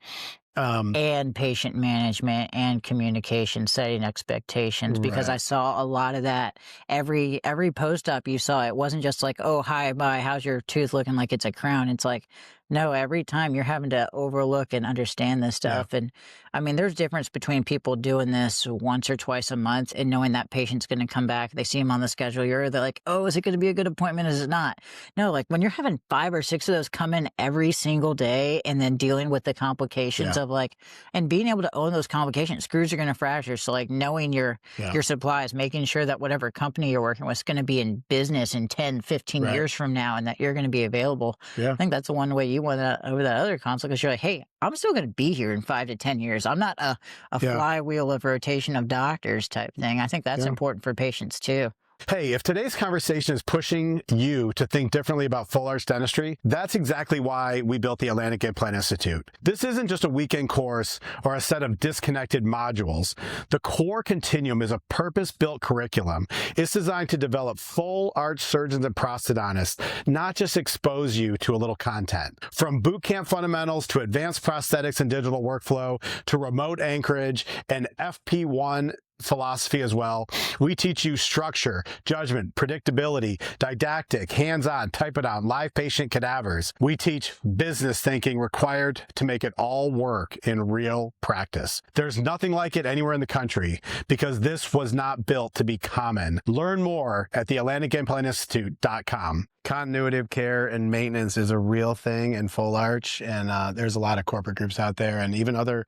And patient management and communication, setting expectations, because I saw a lot of that. Every post-op you saw, it wasn't just like, oh, hi, bye, how's your tooth looking like it's a crown? It's like, No, every time you're having to overlook and understand this Yeah. stuff. And I mean, there's difference between people doing this once or twice a month and knowing that patient's going to come back. They see him on the schedule. They're like, oh, is it going to be a good appointment? Is it not? No, like when you're having 5 or 6 of those come in every single day and then dealing with the complications of like, and being able to own those complications, screws are going to fracture. So like knowing your supplies, making sure that whatever company you're working with is going to be in business in 10, 15 years from now and that you're going to be available. Yeah. I think that's the one way you went over that other consult because you're like, hey, I'm still going to be here in 5 to 10 years. I'm not a flywheel of rotation of doctors type thing. I think that's important for patients too. Hey, if today's conversation is pushing you to think differently about full arch dentistry, that's exactly why we built the Atlantic Implant Institute. This isn't just a weekend course or a set of disconnected modules. The core continuum is a purpose-built curriculum. It's designed to develop full arch surgeons and prosthodontists, not just expose you to a little content. From boot camp fundamentals to advanced prosthetics and digital workflow to remote anchorage and FP1 philosophy as well. We teach you structure, judgment, predictability, didactic, hands-on, type it out, live patient cadavers. We teach business thinking required to make it all work in real practice. There's nothing like it anywhere in the country because this was not built to be common. Learn more at theatlanticImplantInstitute.com. Continuity of care and maintenance is a real thing in full arch, and there's a lot of corporate groups out there and even other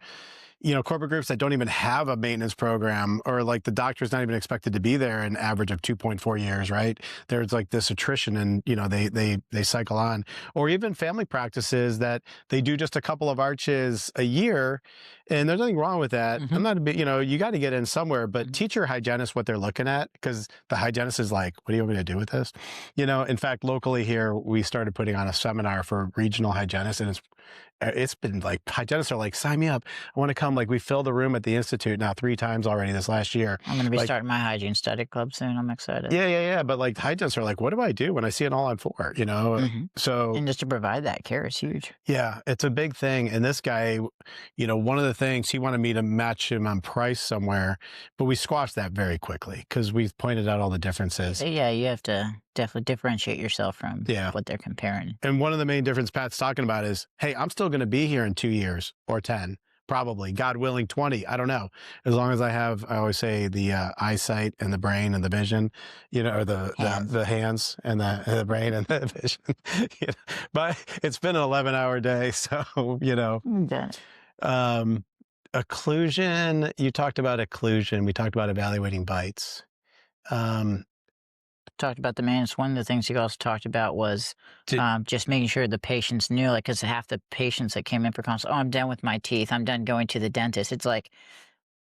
corporate groups that don't even have a maintenance program, or like the doctor's not even expected to be there an average of 2.4 years, right? There's like this attrition and, they cycle on. Or even family practices that they do just a couple of arches a year, and there's nothing wrong with that. I'm not you got to get in somewhere, but teach your hygienist what they're looking at, because the hygienist is like, what do you want me to do with this? In fact, locally here, we started putting on a seminar for regional hygienists, and it's been like, hygienists are like, sign me up. I want to come. Like, we filled the room at the Institute now 3 times already this last year. I'm going to be starting my hygiene study club soon. I'm excited. Yeah. But like, hygienists are like, what do I do when I see an all-on-4, So. And just to provide that care is huge. Yeah, it's a big thing. And this guy, one of the things, he wanted me to match him on price somewhere, but we squashed that very quickly because we pointed out all the differences. Yeah, you have to definitely differentiate yourself from what they're comparing. And one of the main differences Pat's talking about is, hey, I'm still going to be here in 2 years or 10, probably, God willing, 20. I don't know. As long as I always say, the eyesight and the brain and the vision, or the hands and the brain and the vision. But it's been an 11-hour day, so, occlusion, you talked about occlusion. We talked about evaluating bites. Talked about the maintenance. One of the things you also talked about was just making sure the patients knew, like, because half the patients that came in for consult, I'm done with my teeth, I'm done going to the dentist. It's like,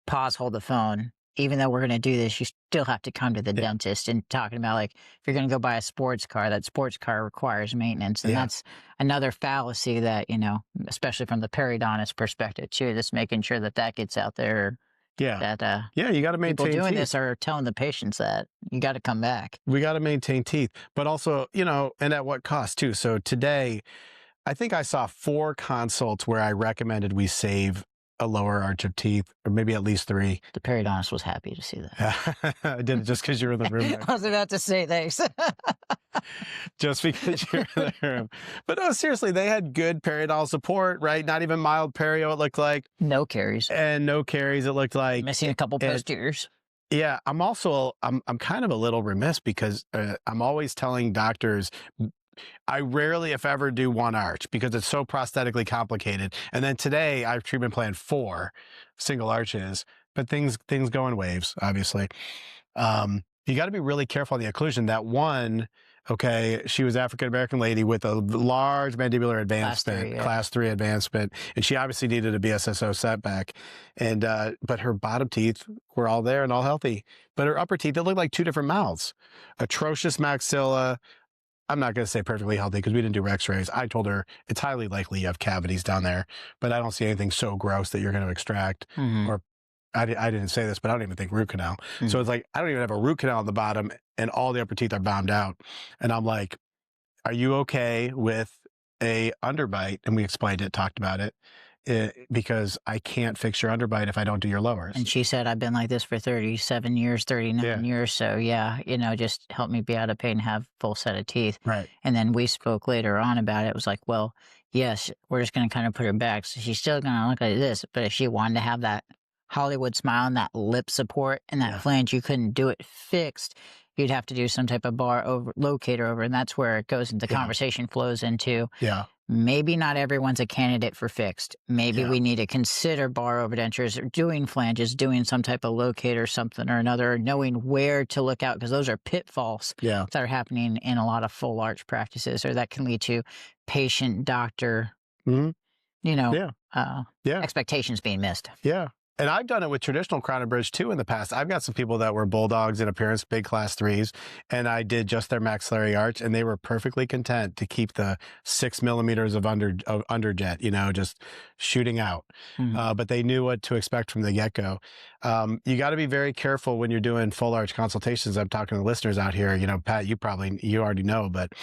pause, hold the phone. Even though we're going to do this, you still have to come to the dentist. And talking about, like, if you're going to go buy a sports car, that sports car requires maintenance. And that's another fallacy that, especially from the periodontist perspective too, just making sure that gets out there. Yeah. That you got to maintain people doing teeth. this are telling the patients that you got to come back. We got to maintain teeth, but also, and at what cost too. So today, I think I saw 4 consults where I recommended we save a lower arch of teeth, or maybe at least 3. The periodontist was happy to see that. I did it just because you're in the room. I was about to say thanks. Just because you're in the room. But no, seriously, they had good periodontal support, right? Not even mild perio, it looked like. No caries. And no caries, it looked like. Missing a couple posteriors. Yeah, I'm kind of a little remiss because I'm always telling doctors, I rarely, if ever, do 1 arch because it's so prosthetically complicated. And then today I've treatment planned 4 single arches, but things go in waves, obviously. You got to be really careful on the occlusion. That one, she was African-American lady with a large mandibular advancement, class 3 advancement, and she obviously needed a BSSO setback. And, but her bottom teeth were all there and all healthy, but her upper teeth, they looked like 2 different mouths. Atrocious maxilla. I'm not going to say perfectly healthy because we didn't do x-rays. I told her it's highly likely you have cavities down there, but I don't see anything so gross that you're going to extract. Or I didn't say this, but I don't even think root canal. So it's like, I don't even have a root canal on the bottom and all the upper teeth are bombed out. And I'm like, are you okay with a underbite? And we explained it, talked about it. Because I can't fix your underbite if I don't do your lowers. And she said, I've been like this for 37 years, 39 years. So just help me be out of pain and have full set of teeth. Right. And then we spoke later on about it. It was like, well, yes, we're just going to kind of put her back. So she's still going to look like this. But if she wanted to have that Hollywood smile and that lip support and that flange, you couldn't do it fixed. You'd have to do some type of bar over locator over. And that's where it goes into conversation flows into. Maybe not everyone's a candidate for fixed. Maybe we need to consider bar over dentures or doing flanges, doing some type of locator, something or another, knowing where to look out, because those are pitfalls that are happening in a lot of full arch practices, or that can lead to patient doctor, expectations being missed. And I've done it with traditional crown and bridge too in the past. I've got some people that were bulldogs in appearance, big class 3s, and I did just their maxillary arch, and they were perfectly content to keep the 6 millimeters of underjet, just shooting out. But they knew what to expect from the get-go. You got to be very careful when you're doing full arch consultations. I'm talking to listeners out here, Pat, you already know, but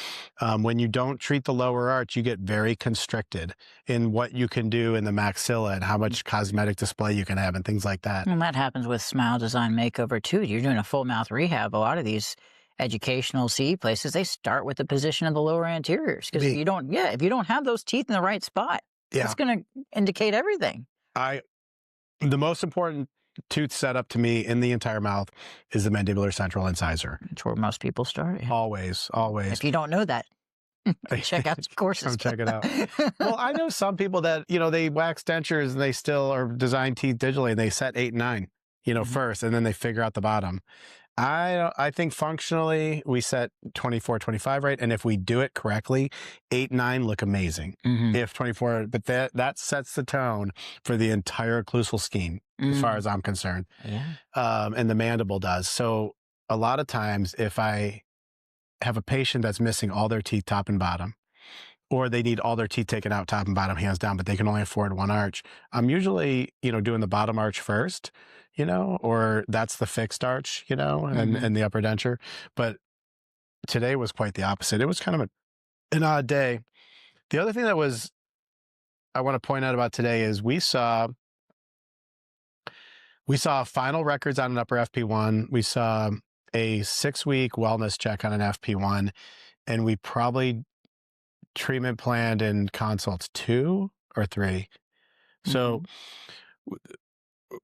when you don't treat the lower arch, you get very constricted in what you can do in the maxilla and how much cosmetic display you can have and things like that. And that happens with smile design makeover too. You're doing a full mouth rehab. A lot of these educational CE places, they start with the position of the lower anteriors, because if you don't have those teeth in the right spot, it's going to indicate everything. The most important tooth setup to me in the entire mouth is the mandibular central incisor. That's where most people start. Always. If you don't know that, check out some courses. Come check it out. Well, I know some people that, they wax dentures and they still are design teeth digitally, and they set 8 and 9, first, and then they figure out the bottom. I think functionally we set 24, 25 right. And if we do it correctly, 8, 9 look amazing. If 24, but that sets the tone for the entire occlusal scheme, as far as I'm concerned. And the mandible does. So a lot of times if I have a patient that's missing all their teeth top and bottom, or they need all their teeth taken out top and bottom, hands down, but they can only afford one arch, I'm usually, doing the bottom arch first, or that's the fixed arch, and the upper denture. But today was quite the opposite. It was kind of an odd day. The other thing that I want to point out about today is we saw final records on an upper FP1. We saw a 6-week wellness check on an FP1, and we probably treatment planned in consults 2 or 3. So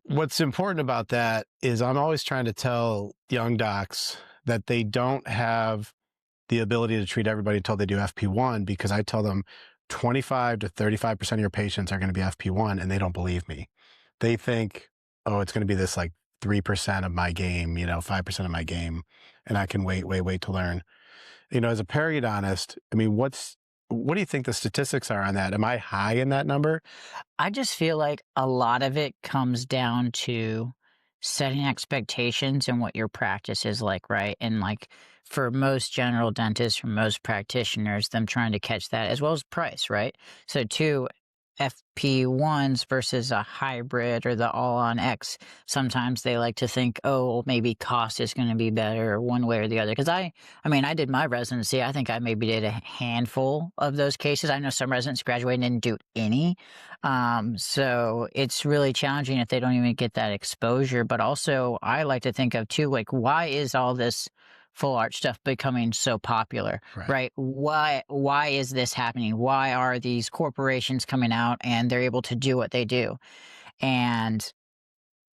what's important about that is I'm always trying to tell young docs that they don't have the ability to treat everybody until they do FP1, because I tell them 25 to 35% of your patients are going to be FP1, and they don't believe me. They think, oh, it's going to be this like 3% of my game, 5% of my game, and I can wait to learn. As a periodontist, I mean, what do you think the statistics are on that? Am I high in that number? I just feel like a lot of it comes down to setting expectations and what your practice is like, right? And like for most general dentists, for most practitioners, them trying to catch that, as well as price, right? So 2 FP1s versus a hybrid or the all-on X, sometimes they like to think, oh, maybe cost is going to be better one way or the other. Because I did my residency. I think I maybe did a handful of those cases. I know some residents graduated and didn't do any. So it's really challenging if they don't even get that exposure. But also I like to think of too, like, why is all this full arch stuff becoming so popular, right? Why is this happening? Why are these corporations coming out and they're able to do what they do? And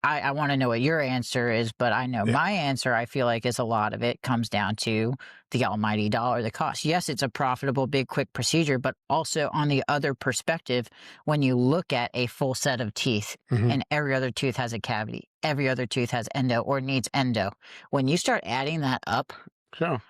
I want to know what your answer is, but I know my answer, I feel like, is a lot of it comes down to the almighty dollar, the cost. Yes, it's a profitable, big, quick procedure, but also on the other perspective, when you look at a full set of teeth and every other tooth has a cavity, every other tooth has endo or needs endo, when you start adding that up,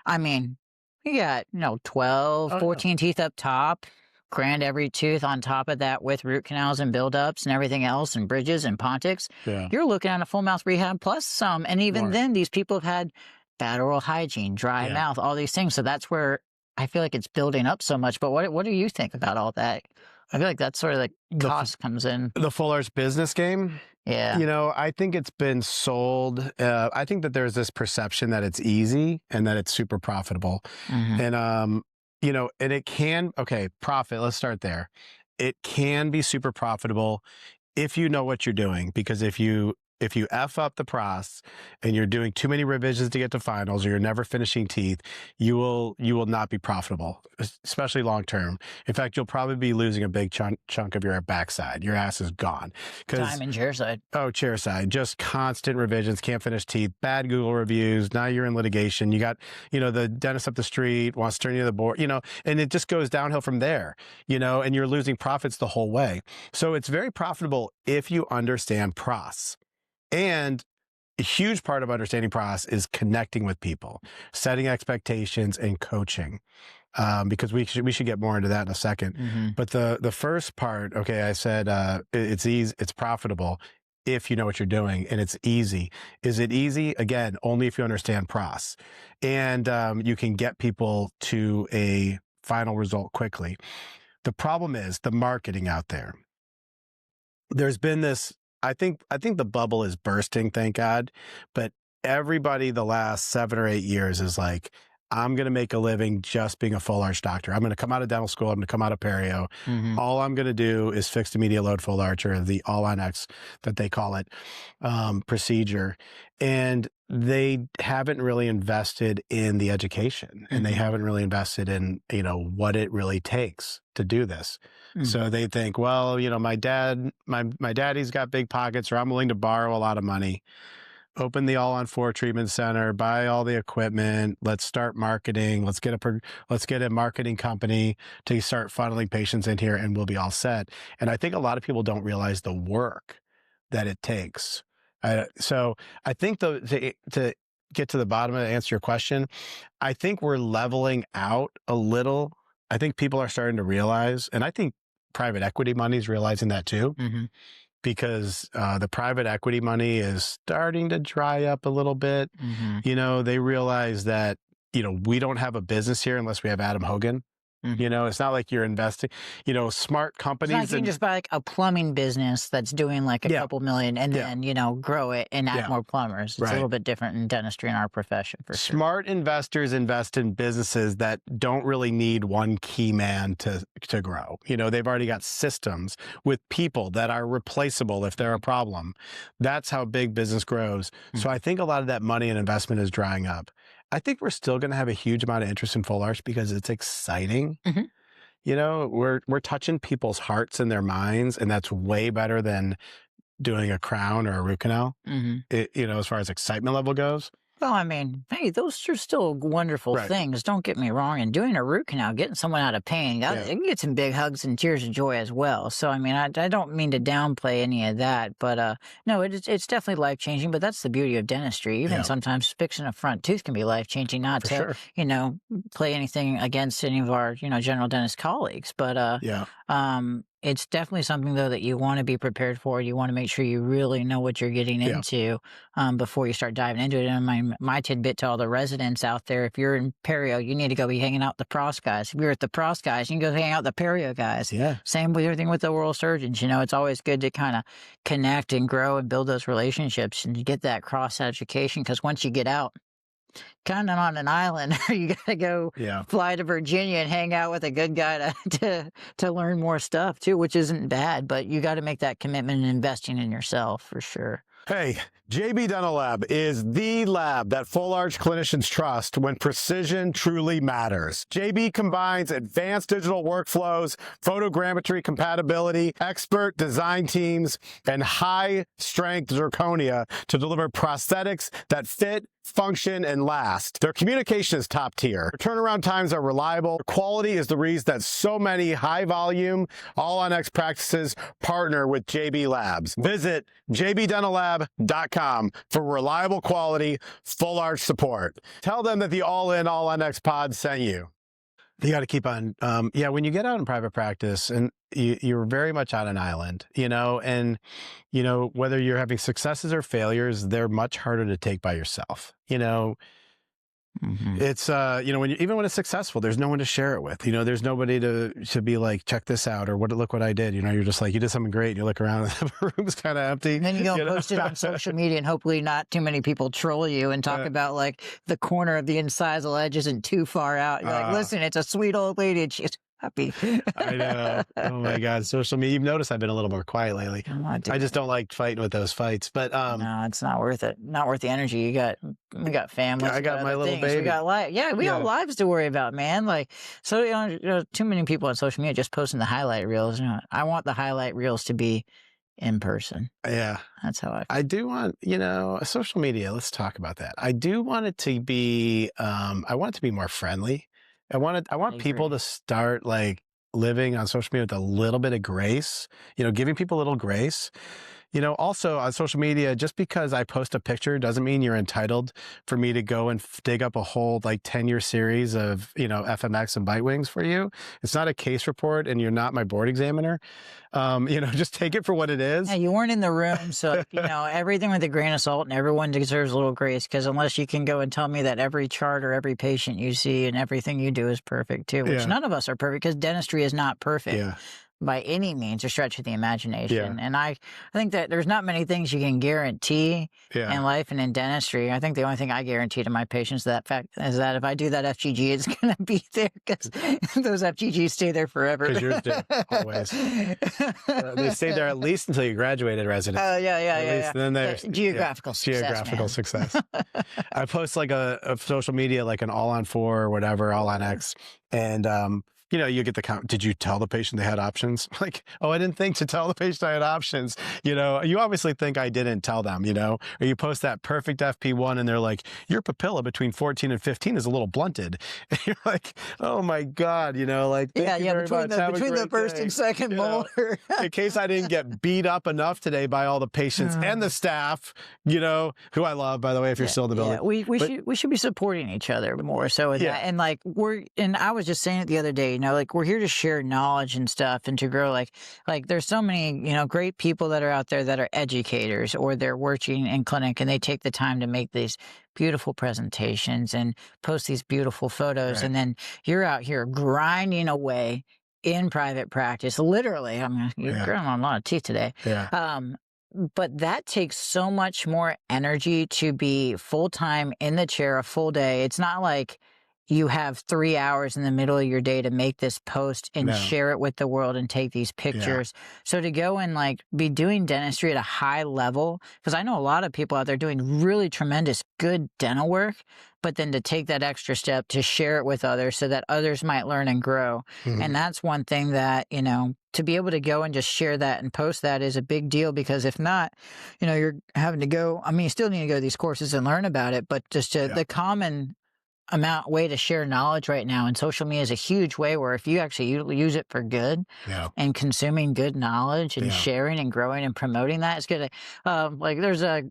I mean, you got, 12, 14 teeth up top, grand every tooth on top of that with root canals and buildups and everything else and bridges and pontics. You're looking at a full mouth rehab plus some. And even then, these people have had bad oral hygiene, dry mouth, all these things. So that's where I feel like it's building up so much. But what do you think about all that? I feel like that's sort of the cost comes in. The full arch business game? Yeah. I think it's been sold. I think that there's this perception that it's easy and that it's super profitable. And, and it can, profit, let's start there. It can be super profitable if you know what you're doing, because if you if you F up the pros and you're doing too many revisions to get to finals, or you're never finishing teeth, you will not be profitable, especially long term. In fact, you'll probably be losing a big chunk of your backside. Your ass is gone. Time and chairside. Oh, chairside. Just constant revisions, can't finish teeth, bad Google reviews. Now you're in litigation. You got, the dentist up the street wants to turn you to the board, and it just goes downhill from there, and you're losing profits the whole way. So it's very profitable if you understand pros. And a huge part of understanding pros is connecting with people, setting expectations, and coaching. Because we should get more into that in a second. Mm-hmm. But the first part, okay, I said it's easy, it's profitable if you know what you're doing, and it's easy. Is it easy? Again, only if you understand pros, and you can get people to a final result quickly. The problem is the marketing out there. There's been this. I think the bubble is bursting, thank God. But everybody the last 7 or 8 years is like, I'm going to make a living just being a full arch doctor. I'm going to come out of dental school. I'm going to come out of perio. Mm-hmm. All I'm going to do is fixed immediate load full arch, or the all-on-X that they call it, procedure. And they haven't really invested in the education, and they haven't really invested in, what it really takes to do this. Mm-hmm. So they think, well, my daddy's got big pockets, or I'm willing to borrow a lot of money. Open the all-on-4 treatment center, buy all the equipment. Let's start marketing. Let's get a marketing company to start funneling patients in here, and we'll be all set. And I think a lot of people don't realize the work that it takes. So I think to get to the bottom of it, answer your question, I think we're leveling out a little. I think people are starting to realize, and I think private equity money is realizing that too. Mm-hmm. Because the private equity money is starting to dry up a little bit. Mm-hmm. They realize that, we don't have a business here unless we have Adam Hogan. Mm-hmm. It's not like you're investing, smart companies. It's not like you can just buy like a plumbing business that's doing like a couple million and then, grow it and add more plumbers. It's a little bit different in dentistry in our profession for sure. Smart investors invest in businesses that don't really need one key man to grow. They've already got systems with people that are replaceable if they're a problem. That's how big business grows. Mm-hmm. So I think a lot of that money and investment is drying up. I think we're still going to have a huge amount of interest in full arch because it's exciting. Mm-hmm. We're touching people's hearts and their minds, and that's way better than doing a crown or a root canal. Mm-hmm. As far as excitement level goes. Well, I mean, hey, those are still wonderful things. Don't get me wrong. And doing a root canal, getting someone out of pain, it can get some big hugs and tears of joy as well. So, I mean, I don't mean to downplay any of that, but no, it's definitely life-changing. But that's the beauty of dentistry. Even sometimes fixing a front tooth can be life-changing, not to, play anything against any of our, general dentist colleagues. But it's definitely something, though, that you want to be prepared for. You want to make sure you really know what you're getting into before you start diving into it. And my tidbit to all the residents out there, if you're in perio, you need to go be hanging out with the pros guys. If you're at the pros guys, you can go hang out with the perio guys. Yeah. Same with everything with the oral surgeons. It's always good to kind of connect and grow and build those relationships and get that cross-education, because once you get out, kind of on an island, you got to go fly to Virginia and hang out with a good guy to learn more stuff too, which isn't bad, but you got to make that commitment and investing in yourself for sure. Hey, JB Dental Lab is the lab that full arch clinicians trust when precision truly matters. JB combines advanced digital workflows, photogrammetry compatibility, expert design teams, and high-strength zirconia to deliver prosthetics that fit, function, and last. Their communication is top tier. Their turnaround times are reliable. Quality is the reason that so many high-volume, all-on-X practices partner with JB Labs. Visit jbdentallab.com for reliable quality, full arch support. Tell them that the All-In, All-on-X pod sent you. You got to keep on, when you get out in private practice and you're very much on an island, and, whether you're having successes or failures, they're much harder to take by yourself, Mm-hmm. It's, even when it's successful, there's no one to share it with. There's nobody to be like, check this out, or look what I did. You're just like, you did something great. And you look around and the room's kind of empty. And then you go post it on social media, and hopefully not too many people troll you and talk about like the corner of the incisal edge isn't too far out. You're like, listen, it's a sweet old lady. happy. I know. Oh my God. Social media. You've noticed I've been a little more quiet lately. I just don't like fighting with those fights, but, no, it's not worth it. Not worth the energy. We got families. I got my little things. baby. We got we got lives to worry about, man. Like, so, too many people on social media just posting the highlight reels. I want the highlight reels to be in person. Yeah. That's how I do want, social media. Let's talk about that. I do want it to be, I want it to be more friendly. I want people to start like living on social media with a little bit of grace, giving people a little grace. Also on social media, just because I post a picture doesn't mean you're entitled for me to go and dig up a whole 10-year series of, FMX and bite wings for you. It's not a case report and you're not my board examiner. Just take it for what it is. Yeah, you weren't in the room. So, everything with a grain of salt, and everyone deserves a little grace, because unless you can go and tell me that every chart or every patient you see and everything you do is perfect too, which none of us are perfect, because dentistry is not perfect. By any means or stretch of the imagination. And I think that there's not many things you can guarantee in life and in dentistry. I think the only thing I guarantee to my patients is that if I do that FGG, it's going to be there, because those FGGs stay there forever. Because yours do, always. They stay there at least until you graduated residency. Oh, yeah. Then there's geographical success. I post a social media, like an all on 4 or whatever, all on X. And, you get the comment, did you tell the patient they had options? Like, oh, I didn't think to tell the patient I had options. You obviously think I didn't tell them, or you post that perfect FP1 and they're like, your papilla between 14 and 15 is a little blunted. And you're like, oh my God, thank you very much. Between the first and second molar. In case I didn't get beat up enough today by all the patients and the staff, who I love, by the way, if you're still in the building. We should be supporting each other more so with that. And I was just saying it the other day, we're here to share knowledge and stuff and to grow. Like there's so many, great people that are out there that are educators, or they're working in clinic and they take the time to make these beautiful presentations and post these beautiful photos. Right. And then you're out here grinding away in private practice. Literally, you're grinding on a lot of teeth today. Yeah. But that takes so much more energy to be full-time in the chair a full day. It's not like you have 3 hours in the middle of your day to make this post and share it with the world and take these pictures. Yeah. So to go and be doing dentistry at a high level, because I know a lot of people out there doing really tremendous, good dental work, but then to take that extra step to share it with others so that others might learn and grow. Mm-hmm. And that's one thing that, to be able to go and just share that and post that is a big deal, because if not, you're having to go, you still need to go to these courses and learn about it, but just the common way to share knowledge right now, and social media is a huge way where if you actually use it for good and consuming good knowledge and sharing and growing and promoting that, it's good. There's a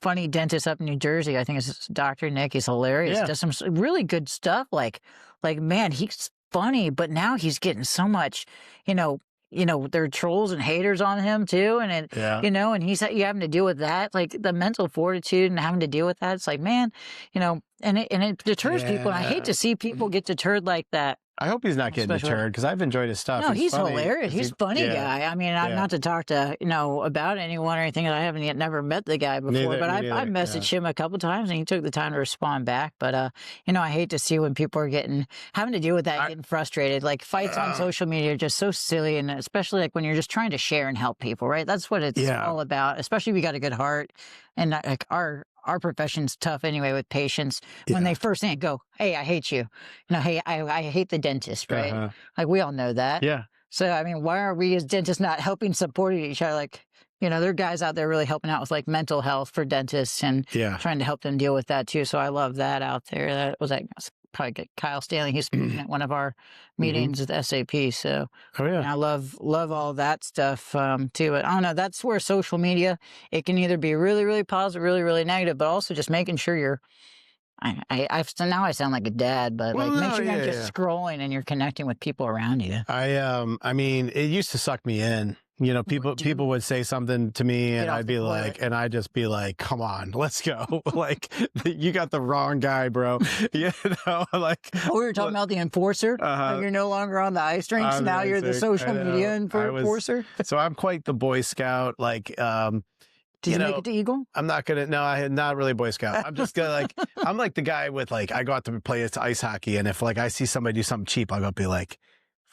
funny dentist up in New Jersey, I think it's Dr. Nick. He's hilarious. Does some really good stuff. Like man, he's funny, but now he's getting so much there are trolls and haters on him too, and and he's having to deal with that, like the mental fortitude and having to deal with that. It's like, man, and it deters people. And I hate to see people get deterred like that. I hope he's not getting deterred, because I've enjoyed his stuff. No, he's hilarious. He's a funny guy. I'm not to talk to, about anyone or anything. I haven't yet never met the guy before, but I've messaged him a couple times and he took the time to respond back. But, I hate to see when people are having to deal with that, getting frustrated. Like fights on social media are just so silly. And especially when you're just trying to share and help people, right? That's what it's all about, especially if you got a good heart. And our profession's tough anyway with patients when they first go, hey, I hate you. Hey, I hate the dentist, right? Uh-huh. We all know that. Yeah. So, why are we as dentists not helping, supporting each other? There are guys out there really helping out with mental health for dentists and trying to help them deal with that too. So I love that out there. That was probably get Kyle Stanley. He's speaking at one of our meetings at SAP. So I love all that stuff too. But I don't know, that's where social media, it can either be really, really positive, really, really negative, but also just making sure you're, now I sound like a dad, but make sure you're just scrolling and you're connecting with people around you. It used to suck me in. People would say something to me and I'd just be like, come on, let's go. You got the wrong guy, bro. We were talking about the enforcer. You're no longer on the eye strings. Now you're the social media enforcer. So I'm quite the Boy Scout. Did you make it to Eagle? I'm not gonna. No, I not really Boy Scout. I'm just gonna I'm like the guy with I go out to play ice hockey, and if I see somebody do something cheap, I'll go be like,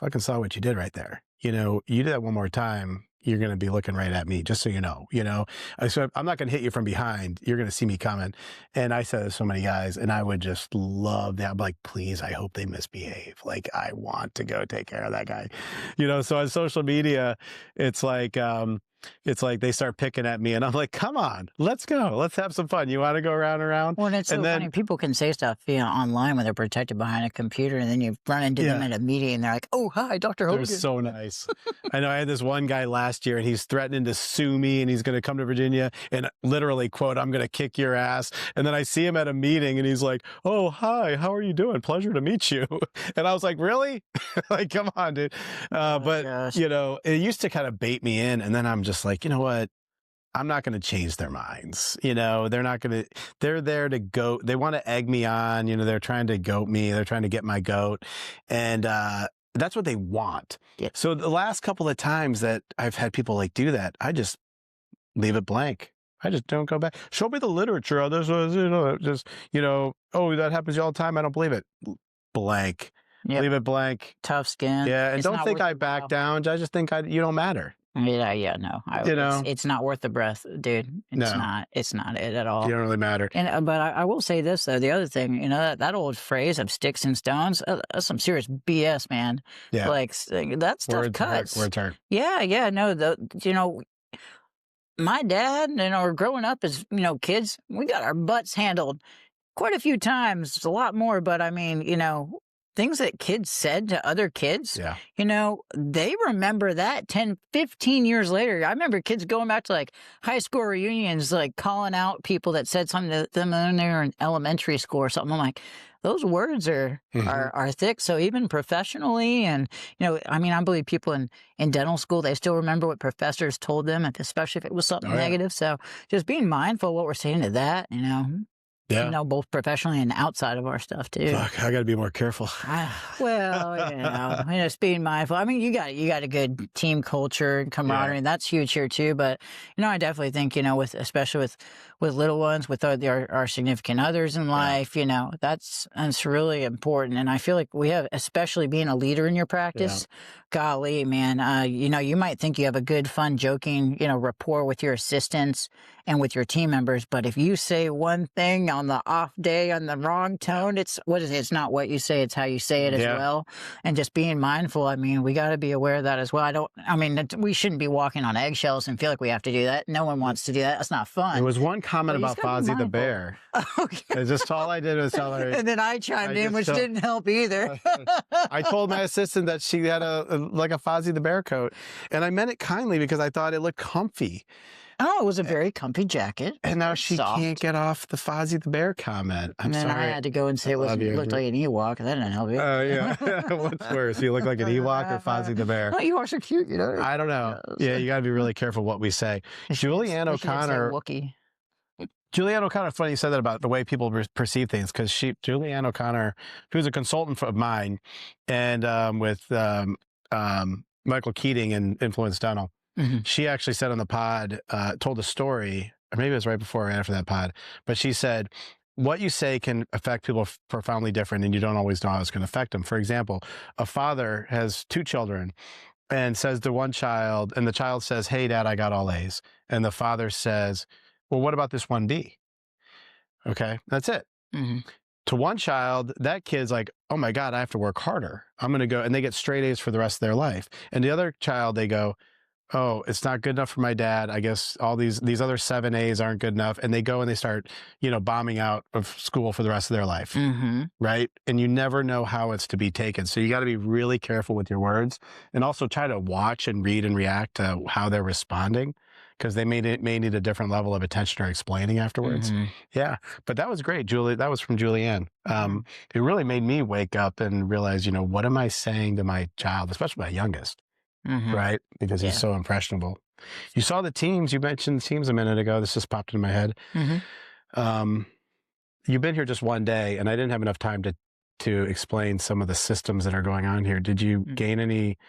fucking saw what you did right there. You know, you do that one more time, you're going to be looking right at me, just so you know. So I'm not going to hit you from behind. You're going to see me coming. And I said to so many guys, and I would just love that. I'm like, please, I hope they misbehave. Like, I want to go take care of that guy. So on social media, it's like they start picking at me, and I'm like, come on, let's go. Let's have some fun. You want to go around and around? Well, and it's so funny. People can say stuff online when they're protected behind a computer, and then you run into them at a meeting, and they're like, oh, hi, Dr. Hogan. They're so nice. I know I had this one guy last year, and he's threatening to sue me, and he's going to come to Virginia and literally, quote, I'm going to kick your ass. And then I see him at a meeting, and he's like, oh, hi, how are you doing? Pleasure to meet you. And I was like, really? Like, come on, dude. But it used to kind of bait me in, and then I'm just like, you know what? I'm not going to change their minds. They're not going to, they're there to goat. They want to egg me on. They're trying to goat me. They're trying to get my goat. And, that's what they want. Yeah. So the last couple of times that I've had people like do that, I just leave it blank. I just don't go back. Show me the literature on this. Oh, that happens all the time. I don't believe it. Blank. Yep. Leave it blank. Tough skin. Yeah. And don't think I back down. I just think you don't matter. Yeah, no. It's not worth the breath, dude. It's not it at all. You don't really matter. But I will say this, though. The other thing, that old phrase of sticks and stones, that's some serious BS, man. Yeah. Like, that stuff cuts. Words hurt. Yeah, no, my dad, growing up as, kids, we got our butts handled quite a few times, a lot more, but I mean, things that kids said to other kids, they remember that 10, 15 years later. I remember kids going back to like high school reunions, like calling out people that said something to them when they were in elementary school or something. I'm like, those words are thick. So even professionally, and, I believe people in dental school, they still remember what professors told them, especially if it was something negative. So just being mindful of what we're saying to that, Yeah. Both professionally and outside of our stuff too. Fuck, I got to be more careful. Just being mindful. I mean, you got a good team culture and camaraderie, and that's huge here too. But I definitely think especially with little ones, with our significant others in life, that's really important. And I feel like we have, especially being a leader in your practice. Golly, man, you might think you have a good, fun, joking, rapport with your assistants and with your team members, but if you say one thing on the off day on the wrong tone, it's not what you say, it's how you say it as well. And just being mindful, we got to be aware of that as well. We shouldn't be walking on eggshells and feel like we have to do that. No one wants to do that. That's not fun. There was one comment about Fozzie the Bear. Okay. It's just all I did was tell her. And then I chimed in, which didn't help either. I told my assistant that she had a Fozzie the Bear coat, and I meant it kindly because I thought it looked comfy. Oh, it was a very comfy jacket. And now she can't get off the Fozzie the Bear comment. I'm sorry. I had to go and say it looked like an Ewok. That didn't help you. Oh, yeah. What's worse? You look like an Ewok or Fozzie the Bear? Oh, Ewoks are cute, I don't know. Yeah, you got to be really careful what we say. Julianne O'Connor. Julianne O'Connor, it's funny you said that about the way people perceive things, because Julianne O'Connor, who was a consultant of mine, and with Michael Keating in Influence Dental, she actually said on the pod, told a story, or maybe it was right before or after that pod, but she said, what you say can affect people profoundly different, and you don't always know how it's going to affect them. For example, a father has 2 children and says to one child, and the child says, hey, Dad, I got all A's. And the father says, well, what about this one B? Okay, that's it. To one child, that kid's like, oh my God, I have to work harder. I'm going to go, and they get straight A's for the rest of their life. And the other child, they go, oh, it's not good enough for my dad. I guess all these other 7 A's aren't good enough. And they go and they start, bombing out of school for the rest of their life. Right. And you never know how it's to be taken. So you got to be really careful with your words, and also try to watch and read and react to how they're responding, because they may need a different level of attention or explaining afterwards. Yeah. But that was great, Julie. That was from Julianne. It really made me wake up and realize, what am I saying to my child, especially my youngest? Right? Because he's so impressionable. You saw the teams. You mentioned the teams a minute ago. This just popped into my head. You've been here just one day, and I didn't have enough time to explain some of the systems that are going on here. Did you gain any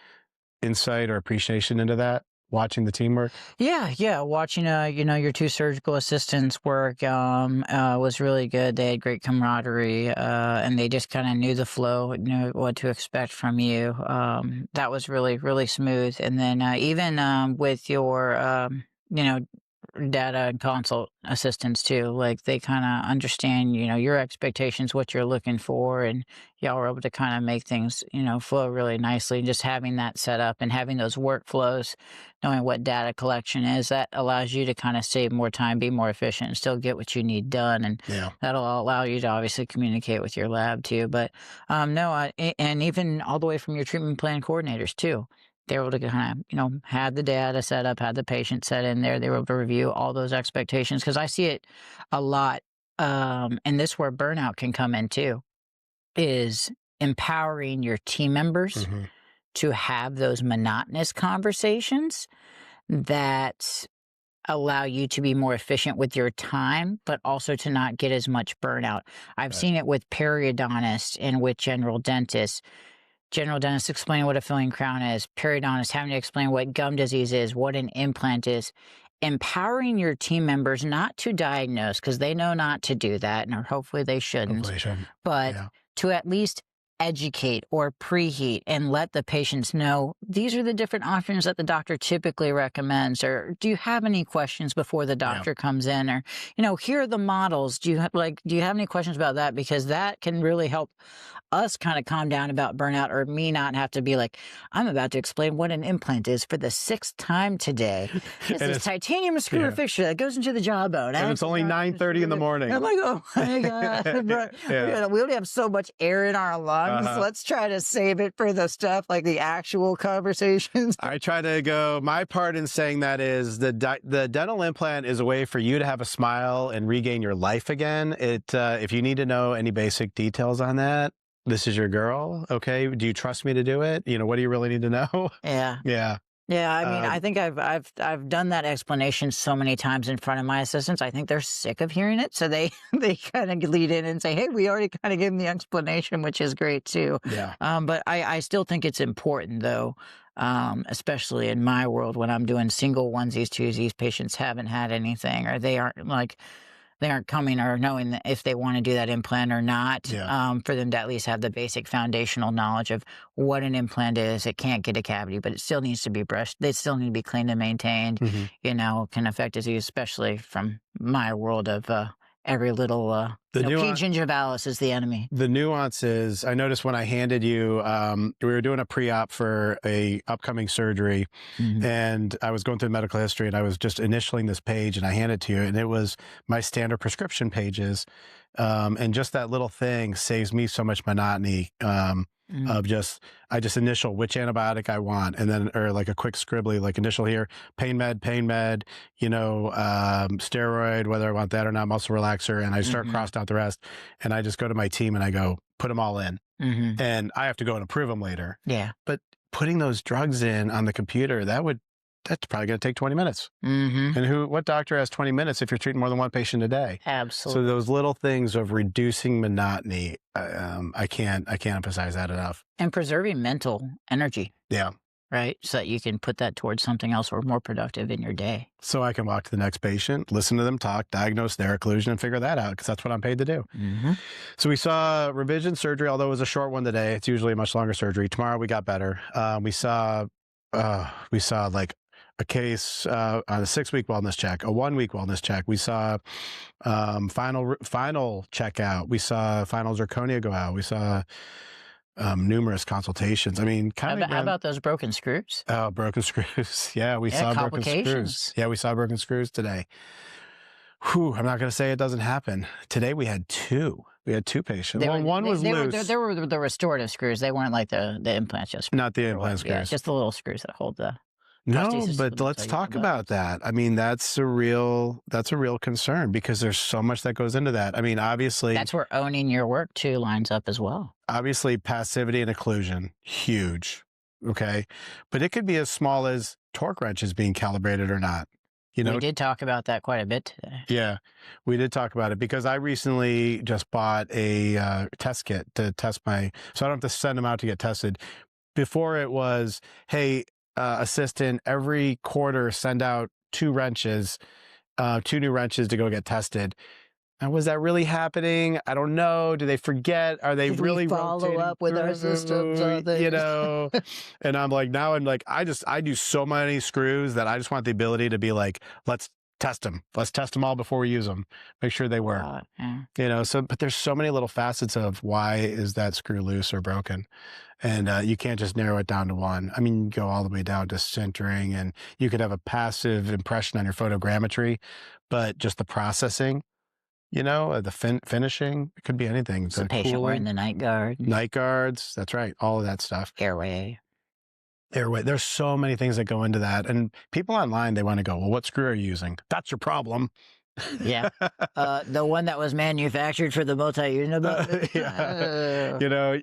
insight or appreciation into that watching the teamwork? Yeah. Watching, your two surgical assistants work was really good. They had great camaraderie, and they just kind of knew the flow, knew what to expect from you. That was really, really smooth. And then even with your, data and consult assistants too, like they kind of understand, your expectations, what you're looking for, and y'all were able to kind of make things, flow really nicely. And just having that set up and having those workflows, knowing what data collection is, that allows you to kind of save more time, be more efficient, and still get what you need done. And that'll allow you to obviously communicate with your lab too. But and even all the way from your treatment plan coordinators too. They were able to kind of, had the data set up, had the patient set in there. They were able to review all those expectations, because I see it a lot. And this is where burnout can come in too, is empowering your team members to have those monotonous conversations that allow you to be more efficient with your time, but also to not get as much burnout. I've seen it with periodontists and with general dentists. General dentist explaining what a filling crown is, periodontist having to explain what gum disease is, what an implant is. Empowering your team members not to diagnose, because they know not to do that, and hopefully they shouldn't, but to at least educate or preheat and let the patients know these are the different options that the doctor typically recommends. Or do you have any questions before the doctor comes in? Or, here are the models. Do you have any questions about that? Because that can really help us kind of calm down about burnout, or me not have to be like, I'm about to explain what an implant is for the 6th time today. It's this titanium screw fixture that goes into the jawbone. And it's only 9:30 in the morning. I'm like, oh my God. We only have so much air in our lungs. Let's try to save it for the stuff like the actual conversations. I try to go, my part in saying that is the dental implant is a way for you to have a smile and regain your life again. If you need to know any basic details on that, this is your girl. Okay. Do you trust me to do it? What do you really need to know? Yeah. I mean, I think I've done that explanation so many times in front of my assistants. I think they're sick of hearing it, so they kind of lead in and say, "Hey, we already kind of gave them the explanation," which is great too. Yeah. But I still think it's important though, especially in my world when I'm doing single onesies, twosies, patients haven't had anything, or they aren't coming or knowing if they want to do that implant or not, for them to at least have the basic foundational knowledge of what an implant is. It can't get a cavity, but it still needs to be brushed. They still need to be cleaned and maintained, can affect disease, especially from my world of every little P. gingivalis is the enemy. The nuance is, I noticed when I handed you, we were doing a pre-op for a upcoming surgery, and I was going through medical history, and I was just initialing this page, and I handed it to you, and it was my standard prescription pages, and just that little thing saves me so much monotony. Of I just initial which antibiotic I want, and then, or like a quick scribbly, like initial here, pain med, steroid, whether I want that or not, muscle relaxer, and I start crossed out the rest, and I just go to my team and I go, put them all in, and I have to go and approve them later. Yeah. But putting those drugs in on the computer, that's probably going to take 20 minutes. And what doctor has 20 minutes if you're treating more than one patient a day? Absolutely. So those little things of reducing monotony, I can't emphasize that enough. And preserving mental energy. Yeah. Right? So that you can put that towards something else or more productive in your day. So I can walk to the next patient, listen to them talk, diagnose their occlusion, and figure that out, because that's what I'm paid to do. So we saw revision surgery, although it was a short one today. It's usually a much longer surgery. Tomorrow we got better. We saw like a case on a 6-week wellness check, a 1-week wellness check. We saw final checkout. We saw final zirconia go out. We saw numerous consultations. I mean, how about those broken screws? Oh, broken screws. Yeah, we saw broken screws. Yeah, we saw broken screws today. Whew, I'm not going to say it doesn't happen. Today we had 2. We had 2 patients. One was loose. There were the restorative screws. They weren't like the implants. Just not the implant screws. Yeah, just the little screws that hold the. No, but let's talk about that. I mean, that's a real concern, because there's so much that goes into that. I mean, obviously, that's where owning your work too lines up as well. Obviously, passivity and occlusion, huge. Okay. But it could be as small as torque wrenches being calibrated or not. We did talk about that quite a bit today. Yeah, we did talk about it, because I recently just bought a test kit to test so I don't have to send them out to get tested. Before it was, hey, assistant every quarter send out two new wrenches to go get tested. And was that really happening? I don't know. Do they forget? Are they Should really we follow rotating up with our systems through, on things? And I'm like, I do so many screws that I just want the ability to be like, let's test them. Let's test them all before we use them. Make sure they work. Yeah. But there's so many little facets of why is that screw loose or broken. And you can't just narrow it down to one. I mean, you go all the way down to sintering, and you could have a passive impression on your photogrammetry, but just the processing, the finishing, it could be anything. The patient wearing the night guard. Night guards, that's right. All of that stuff. Airway. There's so many things that go into that. And people online, they want to go, well, what screw are you using? That's your problem. Yeah. The one that was manufactured for the multi-unit.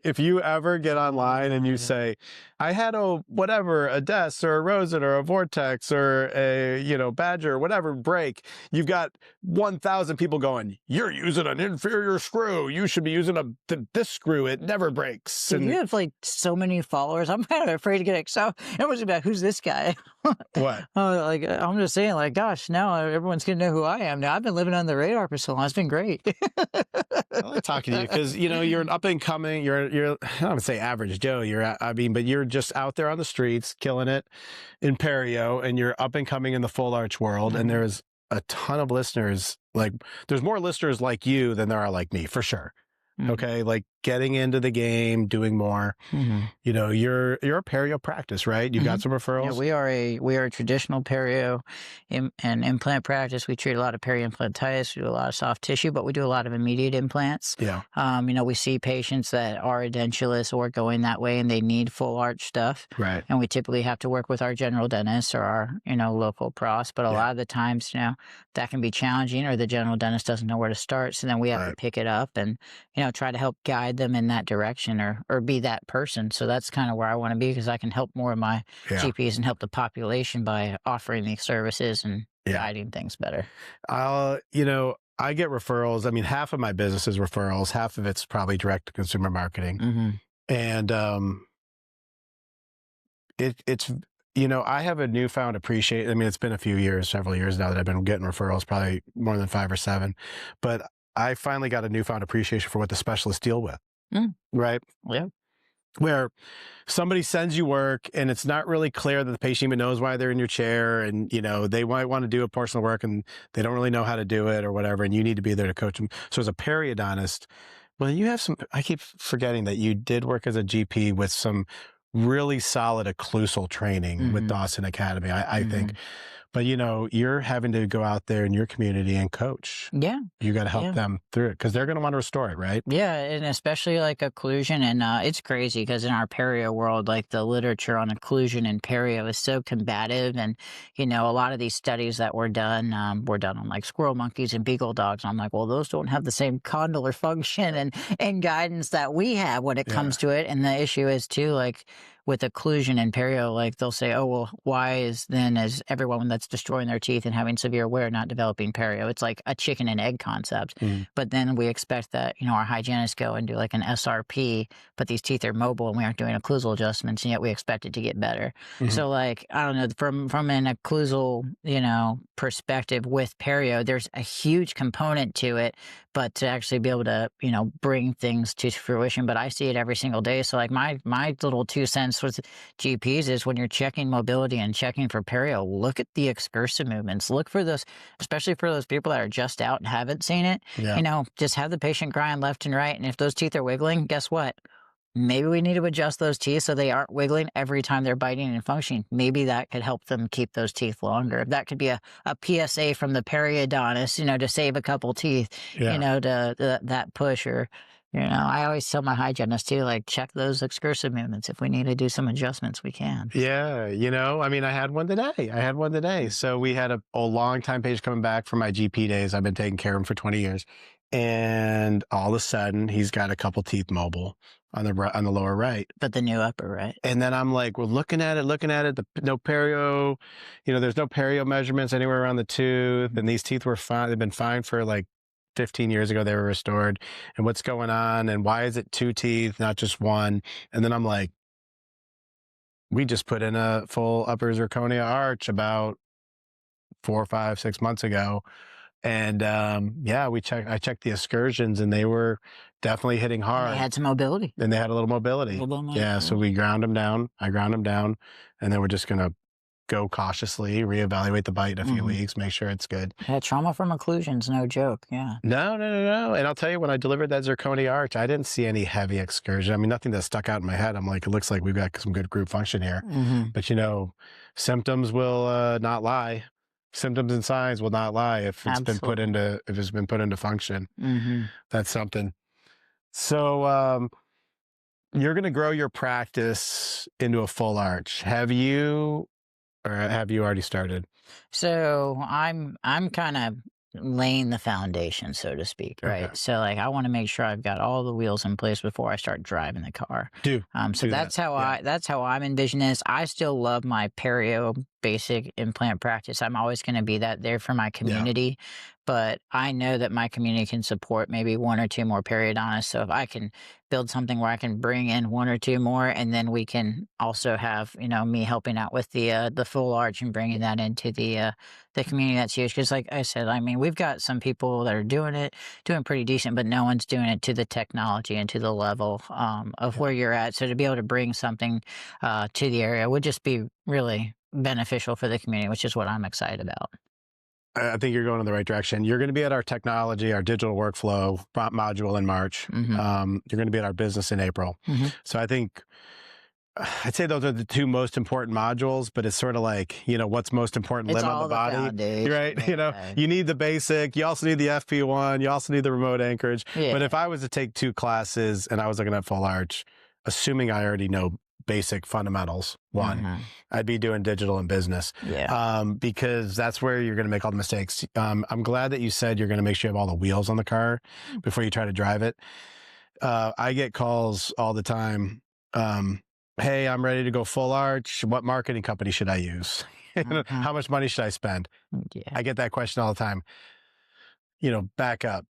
If you ever get online and you say, I had a Dess or a Rosen or a Vortex or a, Badger, whatever break, you've got 1,000 people going, you're using an inferior screw. You should be using this screw. It never breaks. Dude, you have like so many followers. I'm kind of afraid to get excited. Everyone's about, who's this guy? What? I'm just saying, like, gosh, now everyone's going to know who I am. Now, I've been living on the radar for so long. It's been great. I like talking to you because, you're an up and coming, you're, I don't want to say average Joe, but you're just out there on the streets, killing it in perio, and you're up and coming in the full arch world. And there's a ton of listeners, there's more listeners like you than there are like me, for sure. Okay. Like getting into the game, doing more, you're a perio practice, right? You've got some referrals. Yeah, we are a traditional perio and implant practice. We treat a lot of peri-implantitis. We do a lot of soft tissue, but we do a lot of immediate implants. Yeah. We see patients that are edentulous or going that way and they need full arch stuff. Right. And we typically have to work with our general dentist or our, local pros. But a lot of the times, that can be challenging, or the general dentist doesn't know where to start. So then we have to pick it up and, try to help guide them in that direction or be that person. So that's kind of where I want to be, because I can help more of my GPs and help the population by offering these services and guiding things better. I get referrals. I mean, half of my business is referrals. Half of it's probably direct to consumer marketing. And it's I have a newfound appreciation. I mean, it's been several years now that I've been getting referrals, probably more than 5 or 7. But I finally got a newfound appreciation for what the specialists deal with. Right? Yeah. Where somebody sends you work and it's not really clear that the patient even knows why they're in your chair, and they might want to do a portion of work and they don't really know how to do it or whatever, and you need to be there to coach them. So as a periodontist, you have I keep forgetting that you did work as a GP with some really solid occlusal training with Dawson Academy, I think. But, you're having to go out there in your community and coach. Yeah. You got to help them through it because they're going to want to restore it, right? Yeah, and especially like occlusion. And it's crazy because in our perio world, like the literature on occlusion and perio is so combative. And, a lot of these studies that were done on like squirrel monkeys and beagle dogs. I'm like, well, those don't have the same condylar function and guidance that we have when it comes to it. And the issue is too, like, with occlusion and perio, like they'll say, oh, well, why is everyone that's destroying their teeth and having severe wear not developing perio? It's like a chicken and egg concept. But then we expect that, our hygienists go and do like an SRP, but these teeth are mobile and we aren't doing occlusal adjustments, and yet we expect it to get better. So like, I don't know, from an occlusal, perspective with perio, there's a huge component to it, but to actually be able to, bring things to fruition. But I see it every single day. So like my little 2 cents with GPs is when you're checking mobility and checking for perio, look at the excursive movements. Look for those, especially for those people that are just out and haven't seen it. Just have the patient grind left and right. And if those teeth are wiggling, guess what? Maybe we need to adjust those teeth so they aren't wiggling every time they're biting and functioning. Maybe that could help them keep those teeth longer. That could be a PSA from the periodontist, to save a couple teeth, to that push. Or, I always tell my hygienist too, like, check those excursive movements. If we need to do some adjustments, we can. Yeah. I had one today. So we had a long time patient coming back from my GP days. I've been taking care of him for 20 years. And all of a sudden he's got a couple teeth mobile on the lower right, but the new upper right. And then I'm like, we're looking at it, no perio, there's no perio measurements anywhere around the tooth. And these teeth were fine. They've been fine for like 15 years ago. They were restored. And what's going on? And why is it 2 teeth, not just 1? And then I'm like, we just put in a full upper zirconia arch about 4, 5, 6 months ago. And yeah, I checked the excursions and they were definitely hitting hard. And they had some mobility. And they had a little mobility. Yeah, so we ground them down. I ground them down. And then we're just going to go cautiously, reevaluate the bite in a few weeks, make sure it's good. Yeah, trauma from occlusion's no joke. Yeah. No. And I'll tell you, when I delivered that zirconia arch, I didn't see any heavy excursion. I mean, nothing that stuck out in my head. I'm like, it looks like we've got some good group function here. But symptoms will not lie. Symptoms and signs will not lie if it's been put into function. That's something. So you're going to grow your practice into a full arch. Have you already started? So I'm kind of laying the foundation, so to speak, right? Okay. So like I want to make sure I've got all the wheels in place before I start driving the car. So that's how I'm envisioning this. I still love my perio basic implant practice. I'm always going to be there for my community. But I know that my community can support maybe 1 or 2 more periodontists. So if I can build something where I can bring in 1 or 2 more, and then we can also have, me helping out with the full arch and bringing that into the community, that's huge. Because like I said, I mean, we've got some people that are doing pretty decent, but no one's doing it to the technology and to the level of where you're at. So to be able to bring something to the area would just be really beneficial for the community, which is what I'm excited about. I think you're going in the right direction. You're going to be at our technology, our digital workflow module in March. You're going to be at our business in April. So I think, I'd say those are the 2 most important modules, but it's sort of like, what's most important, limb on the body, right? You need the basic, you also need the FP1, you also need the remote anchorage. But if I was to take 2 classes and I was looking at full arch, assuming I already know basic fundamentals, I'd be doing digital and business, because that's where you're going to make all the mistakes. I'm glad that you said you're going to make sure you have all the wheels on the car before you try to drive it. I get calls all the time. Hey, I'm ready to go full arch. What marketing company should I use? How much money should I spend? I get that question all the time. Back up,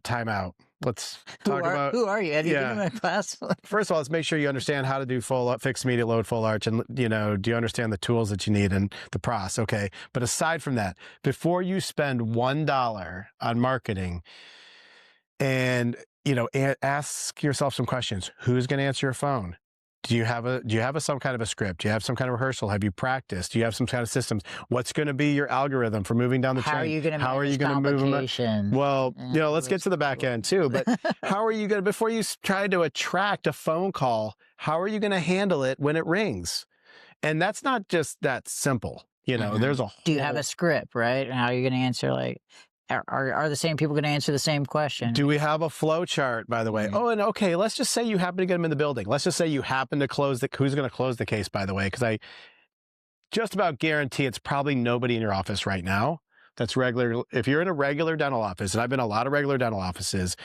time out. Let's talk about who are you? Have you been in my class? First of all, let's make sure you understand how to do fixed immediate load full arch, and do you understand the tools that you need and the pros? Okay, but aside from that, before you spend $1 on marketing, and ask yourself some questions. Who's going to answer your phone? Do you have some kind of a script? Do you have some kind of rehearsal? Have you practiced? Do you have some kind of systems? What's going to be your algorithm for moving down the train? How are you going to move them? Well, let's get to the back end too. But how are you going to, before you try to attract a phone call, how are you going to handle it when it rings? And that's not just that simple. There's a whole... Do you have a script, right? How are you going to answer, like... Are the same people going to answer the same question? Do we have a flow chart, by the way? Oh, and okay, let's just say you happen to get them in the building. Let's just say you happen to close who's going to close the case, by the way? Because I just about guarantee it's probably nobody in your office right now that's regular. If you're in a regular dental office, and I've been in a lot of regular dental offices,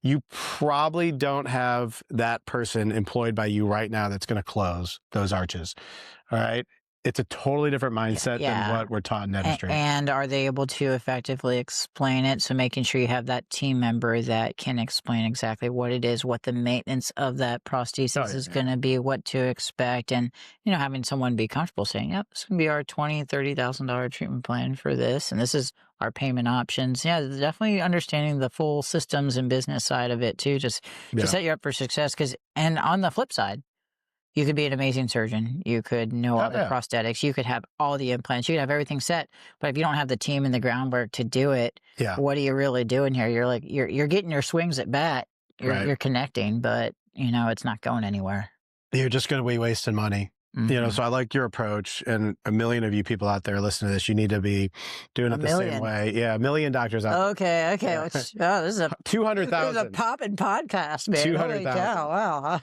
you probably don't have that person employed by you right now that's going to close those arches. All right. It's a totally different mindset than what we're taught in dentistry. And are they able to effectively explain it? So making sure you have that team member that can explain exactly what it is, what the maintenance of that prosthesis is going to be, what to expect, and having someone be comfortable saying, "Yep, this is going to be our $20,000, $30,000 treatment plan for this, and this is our payment options." Yeah, definitely understanding the full systems and business side of it too, just to set you up for success. And on the flip side, you could be an amazing surgeon. You could know all the prosthetics. You could have all the implants. You could have everything set. But if you don't have the team and the groundwork to do it, what are you really doing here? You're getting your swings at bat. You're connecting, but it's not going anywhere. You're just going to be wasting money. So I like your approach, and a million of you people out there listening to this, you need to be doing it the same way. Yeah, 1 million doctors out there. Okay. Yeah. This is a 200,000. This is a poppin' podcast, man. 200,000. Wow.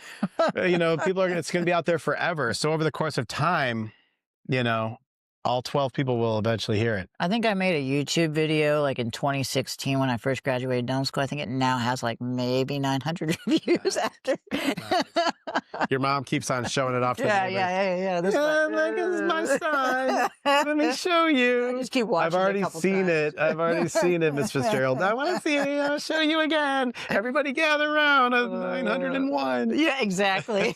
It's going to be out there forever. So over the course of time, all 12 people will eventually hear it. I think I made a YouTube video like in 2016 when I first graduated dental school. I think it now has like maybe 900 reviews after. Your mom keeps on showing it off to yeah. This is my son. Let me show you. I just keep watching. I've already seen it, Miss Fitzgerald. I want to see it. I'll show you again. Everybody gather around. 901. Yeah, exactly.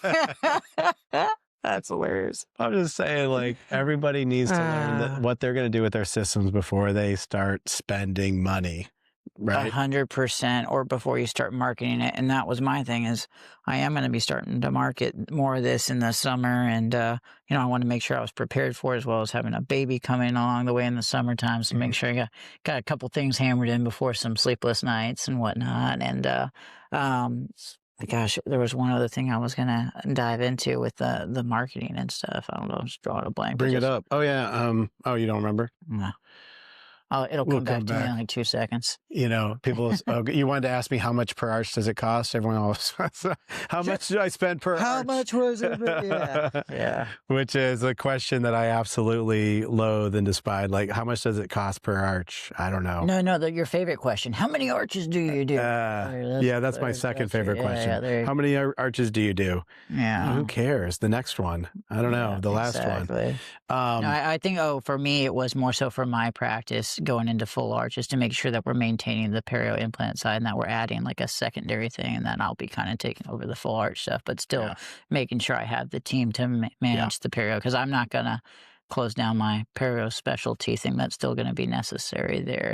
That's hilarious. I'm just saying, like, everybody needs to learn what they're going to do with their systems before they start spending money, right? 100%, or before you start marketing it. And that was my thing is I am going to be starting to market more of this in the summer. And, I want to make sure I was prepared for it, as well as having a baby coming along the way in the summertime. So make sure I got a couple things hammered in before some sleepless nights and whatnot. And, gosh, there was one other thing I was going to dive into with the marketing and stuff. I don't know. I'm just drawing a blank. Bring it up. Oh, yeah. You don't remember? No. Oh, it'll come back to me in like 2 seconds. People, you wanted to ask me how much per arch does it cost? Everyone always, how much did I spend per arch? How much was it? Yeah. Which is a question that I absolutely loathe and despise. Like, how much does it cost per arch? I don't know. No, your favorite question. How many arches do you do? That's my second favorite question. How many arches do you do? Yeah. Who cares? The next one. I don't know. The last one. I think, for me, it was more so for my practice going into full arches to make sure that we're maintaining the perio implant side and that we're adding like a secondary thing, and then I'll be kind of taking over the full arch stuff, but still making sure I have the team to manage the perio, because I'm not going to close down my perio specialty thing. That's still going to be necessary there.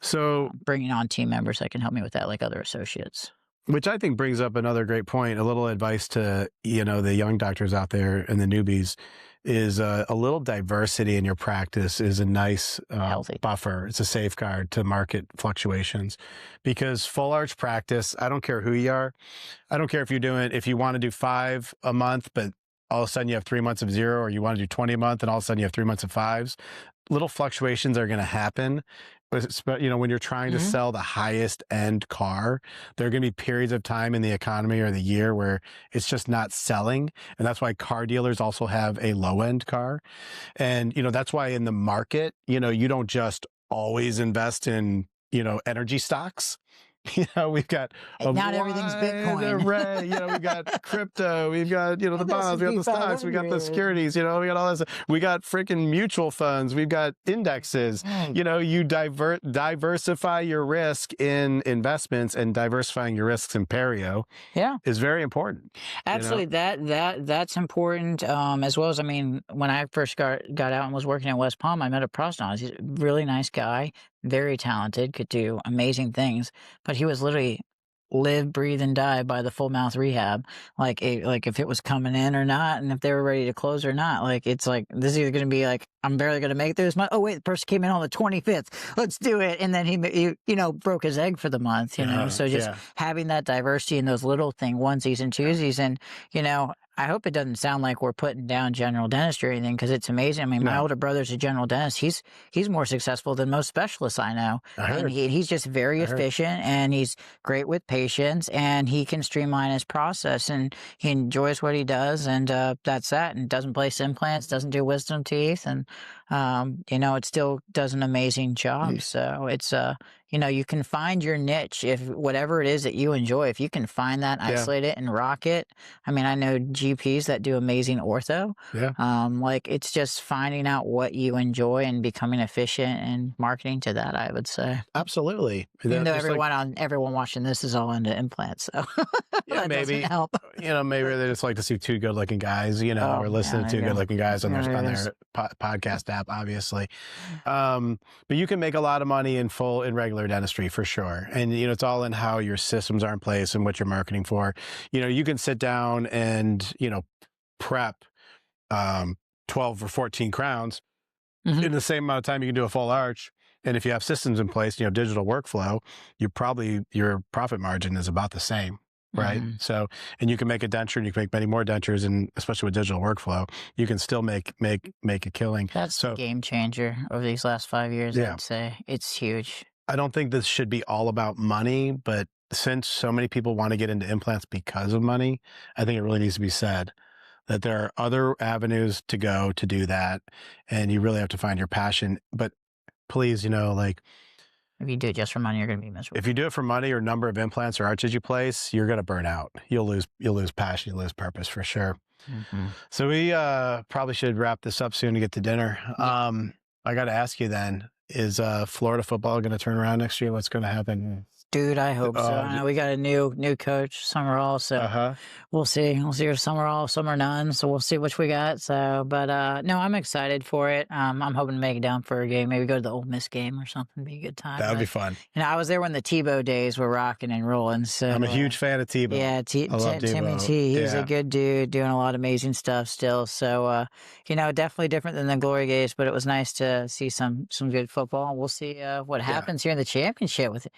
So bringing on team members that can help me with that, like other associates. Which I think brings up another great point. A little advice to, the young doctors out there and the newbies is a little diversity in your practice is a nice buffer. It's a safeguard to market fluctuations, because full arch practice, I don't care who you are. I don't care if you want to do 5 a month, but all of a sudden you have 3 months of 0, or you want to do 20 a month and all of a sudden you have 3 months of 5s. Little fluctuations are going to happen. When you're trying to sell the highest end car, there are going to be periods of time in the economy or the year where it's just not selling. And that's why car dealers also have a low end car. And, that's why in the market, you don't just always invest in, energy stocks. We've got not everything's Bitcoin. Array. We got crypto. We've got, the bonds. We got the stocks. We got the securities. We got all this. We got freaking mutual funds. We've got indexes. You diversify your risk in investments, and diversifying your risks in perio is very important. Absolutely. That's important. As well as, when I first got out and was working at West Palm, I met a prosthetist. He's a really nice guy, very talented, could do amazing things, but he was literally live, breathe, and die by the full mouth rehab. Like if it was coming in or not, and if they were ready to close or not. Like, it's like, this is either going to be like, I'm barely going to make this month. Oh wait, the person came in on the 25th. Let's do it. And then he broke his egg for the month. So just having that diversity in those little onesies and twosies, and I hope it doesn't sound like we're putting down general dentistry or anything, because it's amazing. My older brother's a general dentist. He's more successful than most specialists I know. And he's just very efficient, and he's great with patients, and he can streamline his process, and he enjoys what he does, and that's that. And doesn't place implants, doesn't do wisdom teeth, and it still does an amazing job. So it's you can find your niche, if whatever it is that you enjoy, if you can find that, isolate it, and rock it. I know GPs that do amazing ortho. It's just finding out what you enjoy and becoming efficient and marketing to that, I would say. Absolutely. Even though everyone watching this is all into implants, so that maybe doesn't help. Maybe they just like to see 2 good-looking guys, or listen to 2 good-looking guys on their podcast app, obviously. But you can make a lot of money in regular dentistry for sure. And, it's all in how your systems are in place and what you're marketing for. You can sit down and, prep 12 or 14 crowns in the same amount of time you can do a full arch. And if you have systems in place, digital workflow, your profit margin is about the same. Right. So, and you can make a denture, and you can make many more dentures, and especially with digital workflow, you can still make a killing. That's a game changer over these last 5 years. I'd say it's huge. I don't think this should be all about money, but since so many people want to get into implants because of money, I think it really needs to be said that there are other avenues to go to do that, and you really have to find your passion. But please, if you do it just for money, you're going to be miserable. If you do it for money or number of implants or arches you place, you're going to burn out. You'll lose passion, you'll lose purpose for sure. So we probably should wrap this up soon to get to dinner. I got to ask you then, Is Florida football going to turn around next year? What's going to happen? Dude, I hope so. I know we got a new coach, Summerall, so we'll see. We'll see if Summerall, Summer none. So we'll see which we got. So, but no, I'm excited for it. I'm hoping to make it down for a game. Maybe go to the Ole Miss game or something. Be a good time. That would be fun. You know, I was there when the Tebow days were rocking and rolling. So I'm a huge fan of Tebow. Yeah, I love Timmy Tebow. T. He's a good dude, doing a lot of amazing stuff still. So, you know, definitely different than the glory days, but it was nice to see some good football. We'll see what happens here in the championship with it.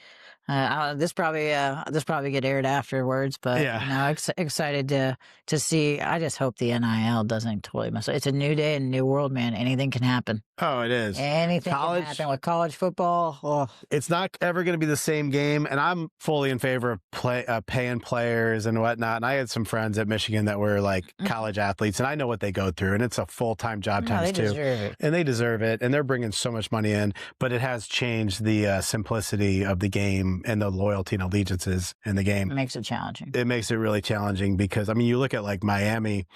This probably get aired afterwards, but you know, excited to see. I just hope the NIL doesn't totally mess up. It's a new day and a new world, man. Anything can happen. Oh, it is. Anything can happen with college football. Oh. It's not ever going to be the same game, and I'm fully in favor of paying players and whatnot. And I had some friends at Michigan that were like college athletes, and I know what they go through, and it's a full-time job times two. And they deserve it, and they're bringing so much money in. But it has changed the simplicity of the game and the loyalty and allegiances in the game. It makes it challenging. It makes it really challenging because, I mean, you look at like Miami,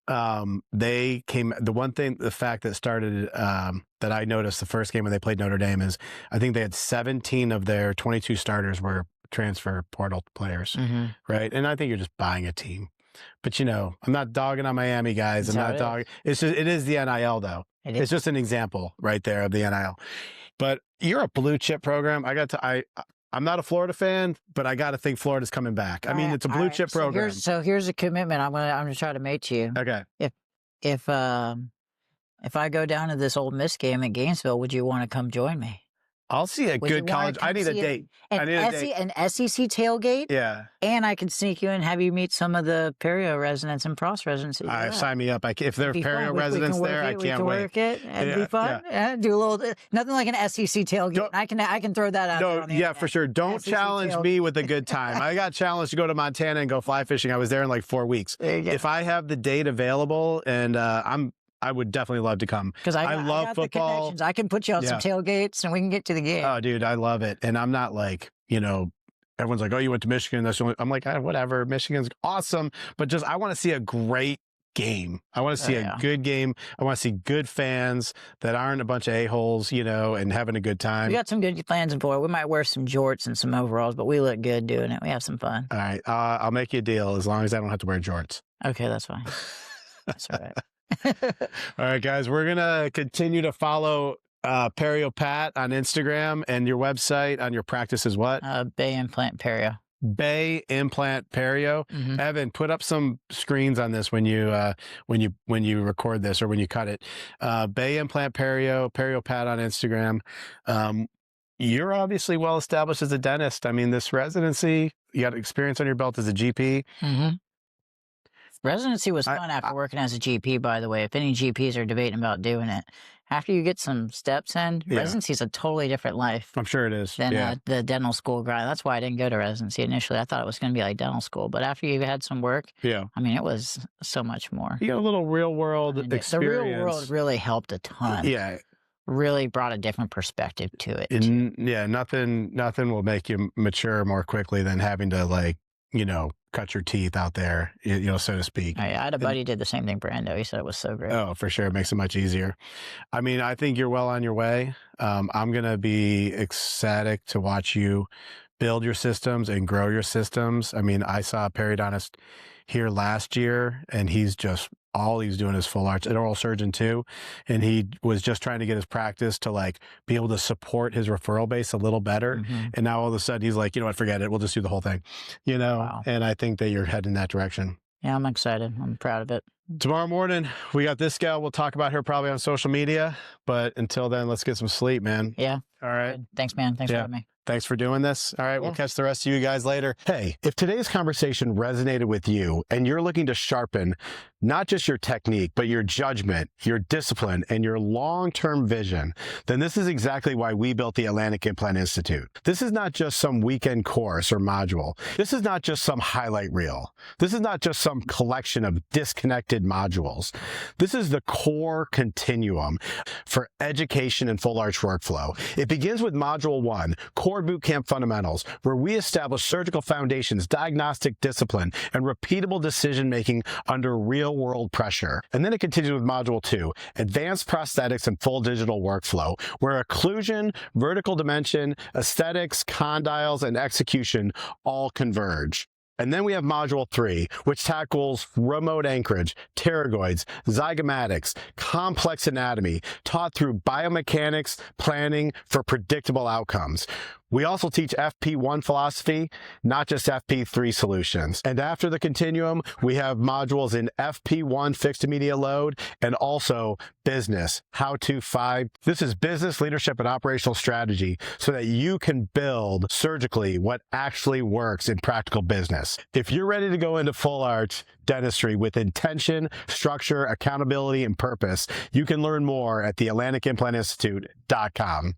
the fact that started, that I noticed the first game when they played Notre Dame is I think they had 17 of their 22 starters were transfer portal players, right? And I think you're just buying a team. But, you know, I'm not dogging on Miami, guys. I'm not dogging. It's just, it is the NIL, though. It's just an example right there of the NIL. But you're a blue chip program. I'm not a Florida fan, but I got to think Florida's coming back. I mean, it's a blue chip program. So here's a commitment I'm gonna try to make to you. Okay. If I go down to this Ole Miss game at Gainesville, would you want to come join me? I'll see a good college. I need a date. An SEC tailgate. Yeah. And I can sneak you in and have you meet some of the Perio residents and Pros residents. Sign me up. If there are Perio residents there, I can't wait. Work it. It'd be fun. Yeah. Do a little, nothing like an SEC tailgate. I can throw that out. No, yeah, for sure. Don't challenge me with a good time. I got challenged to go to Montana and go fly fishing. I was there in like 4 weeks. If I have the date available, and I would definitely love to come because I love football. The connections. I can put you on some tailgates and we can get to the game. Oh, dude, I love it. And I'm not like, you know, everyone's like, oh, you went to Michigan. That's the only. I'm like, whatever. Michigan's awesome, but just I want to see a great game. I want to see a good game. I want to see good fans that aren't a bunch of a-holes, you know, and having a good time. We got some good fans in Florida. We might wear some jorts and some overalls, but we look good doing it. We have some fun. All right. I'll make you a deal as long as I don't have to wear jorts. Okay, that's fine. That's all right. All right, guys, we're going to continue to follow Perio Pat on Instagram, and your website on your practice is what? Bay Implant Perio. Bay Implant Perio. Evan, put up some screens on this when you record this or when you cut it. Bay Implant Perio Pat on Instagram. You're obviously well established as a dentist. I mean, this residency, you got experience on your belt as a GP. Residency was fun after working as a GP, by the way. If any GPs are debating about doing it, after you get some steps in, residency is a totally different life. I'm sure it is. Than the dental school grind. That's why I didn't go to residency initially. I thought it was going to be like dental school. But after you had some work, I mean, it was so much more. You got a little real world experience. The real world really helped a ton. Yeah. Really brought a different perspective to it. Nothing will make you mature more quickly than having to, like, you know, cut your teeth out there, you know, so to speak. I had a buddy who did the same thing, Brando. He said it was so great. Oh, for sure. It makes it much easier. I mean, I think you're well on your way. I'm going to be ecstatic to watch you build your systems and grow your systems. I mean, I saw a periodontist here last year, and he's just, all he's doing is full arch, an oral surgeon too. And he was just trying to get his practice to like be able to support his referral base a little better. And now all of a sudden he's like, you know what, forget it. We'll just do the whole thing, you know? Wow. And I think that you're heading in that direction. Yeah, I'm excited. I'm proud of it. Tomorrow morning, we got this gal. We'll talk about her probably on social media, but until then, let's get some sleep, man. Yeah. All right. Good. Thanks, man. Thanks for having me. Thanks for doing this. All right, we'll catch the rest of you guys later. Hey, if today's conversation resonated with you and you're looking to sharpen not just your technique, but your judgment, your discipline, and your long-term vision, then this is exactly why we built the Atlantic Implant Institute. This is not just some weekend course or module. This is not just some highlight reel. This is not just some collection of disconnected connected modules. This is the core continuum for education and full arch workflow. It begins with Module 1, Core Bootcamp Fundamentals, where we establish surgical foundations, diagnostic discipline, and repeatable decision-making under real-world pressure. And then it continues with Module 2, Advanced Prosthetics and Full Digital Workflow, where occlusion, vertical dimension, aesthetics, condyles, and execution all converge. And then we have Module 3, which tackles remote anchorage, pterygoids, zygomatics, complex anatomy, taught through biomechanics, planning for predictable outcomes. We also teach FP1 philosophy, not just FP3 solutions. And after the continuum, we have modules in FP1 fixed immediate load and also business, how to 5. This is business, leadership, and operational strategy so that you can build surgically what actually works in practical business. If you're ready to go into full arch dentistry with intention, structure, accountability, and purpose, you can learn more at theatlanticImplantInstitute.com.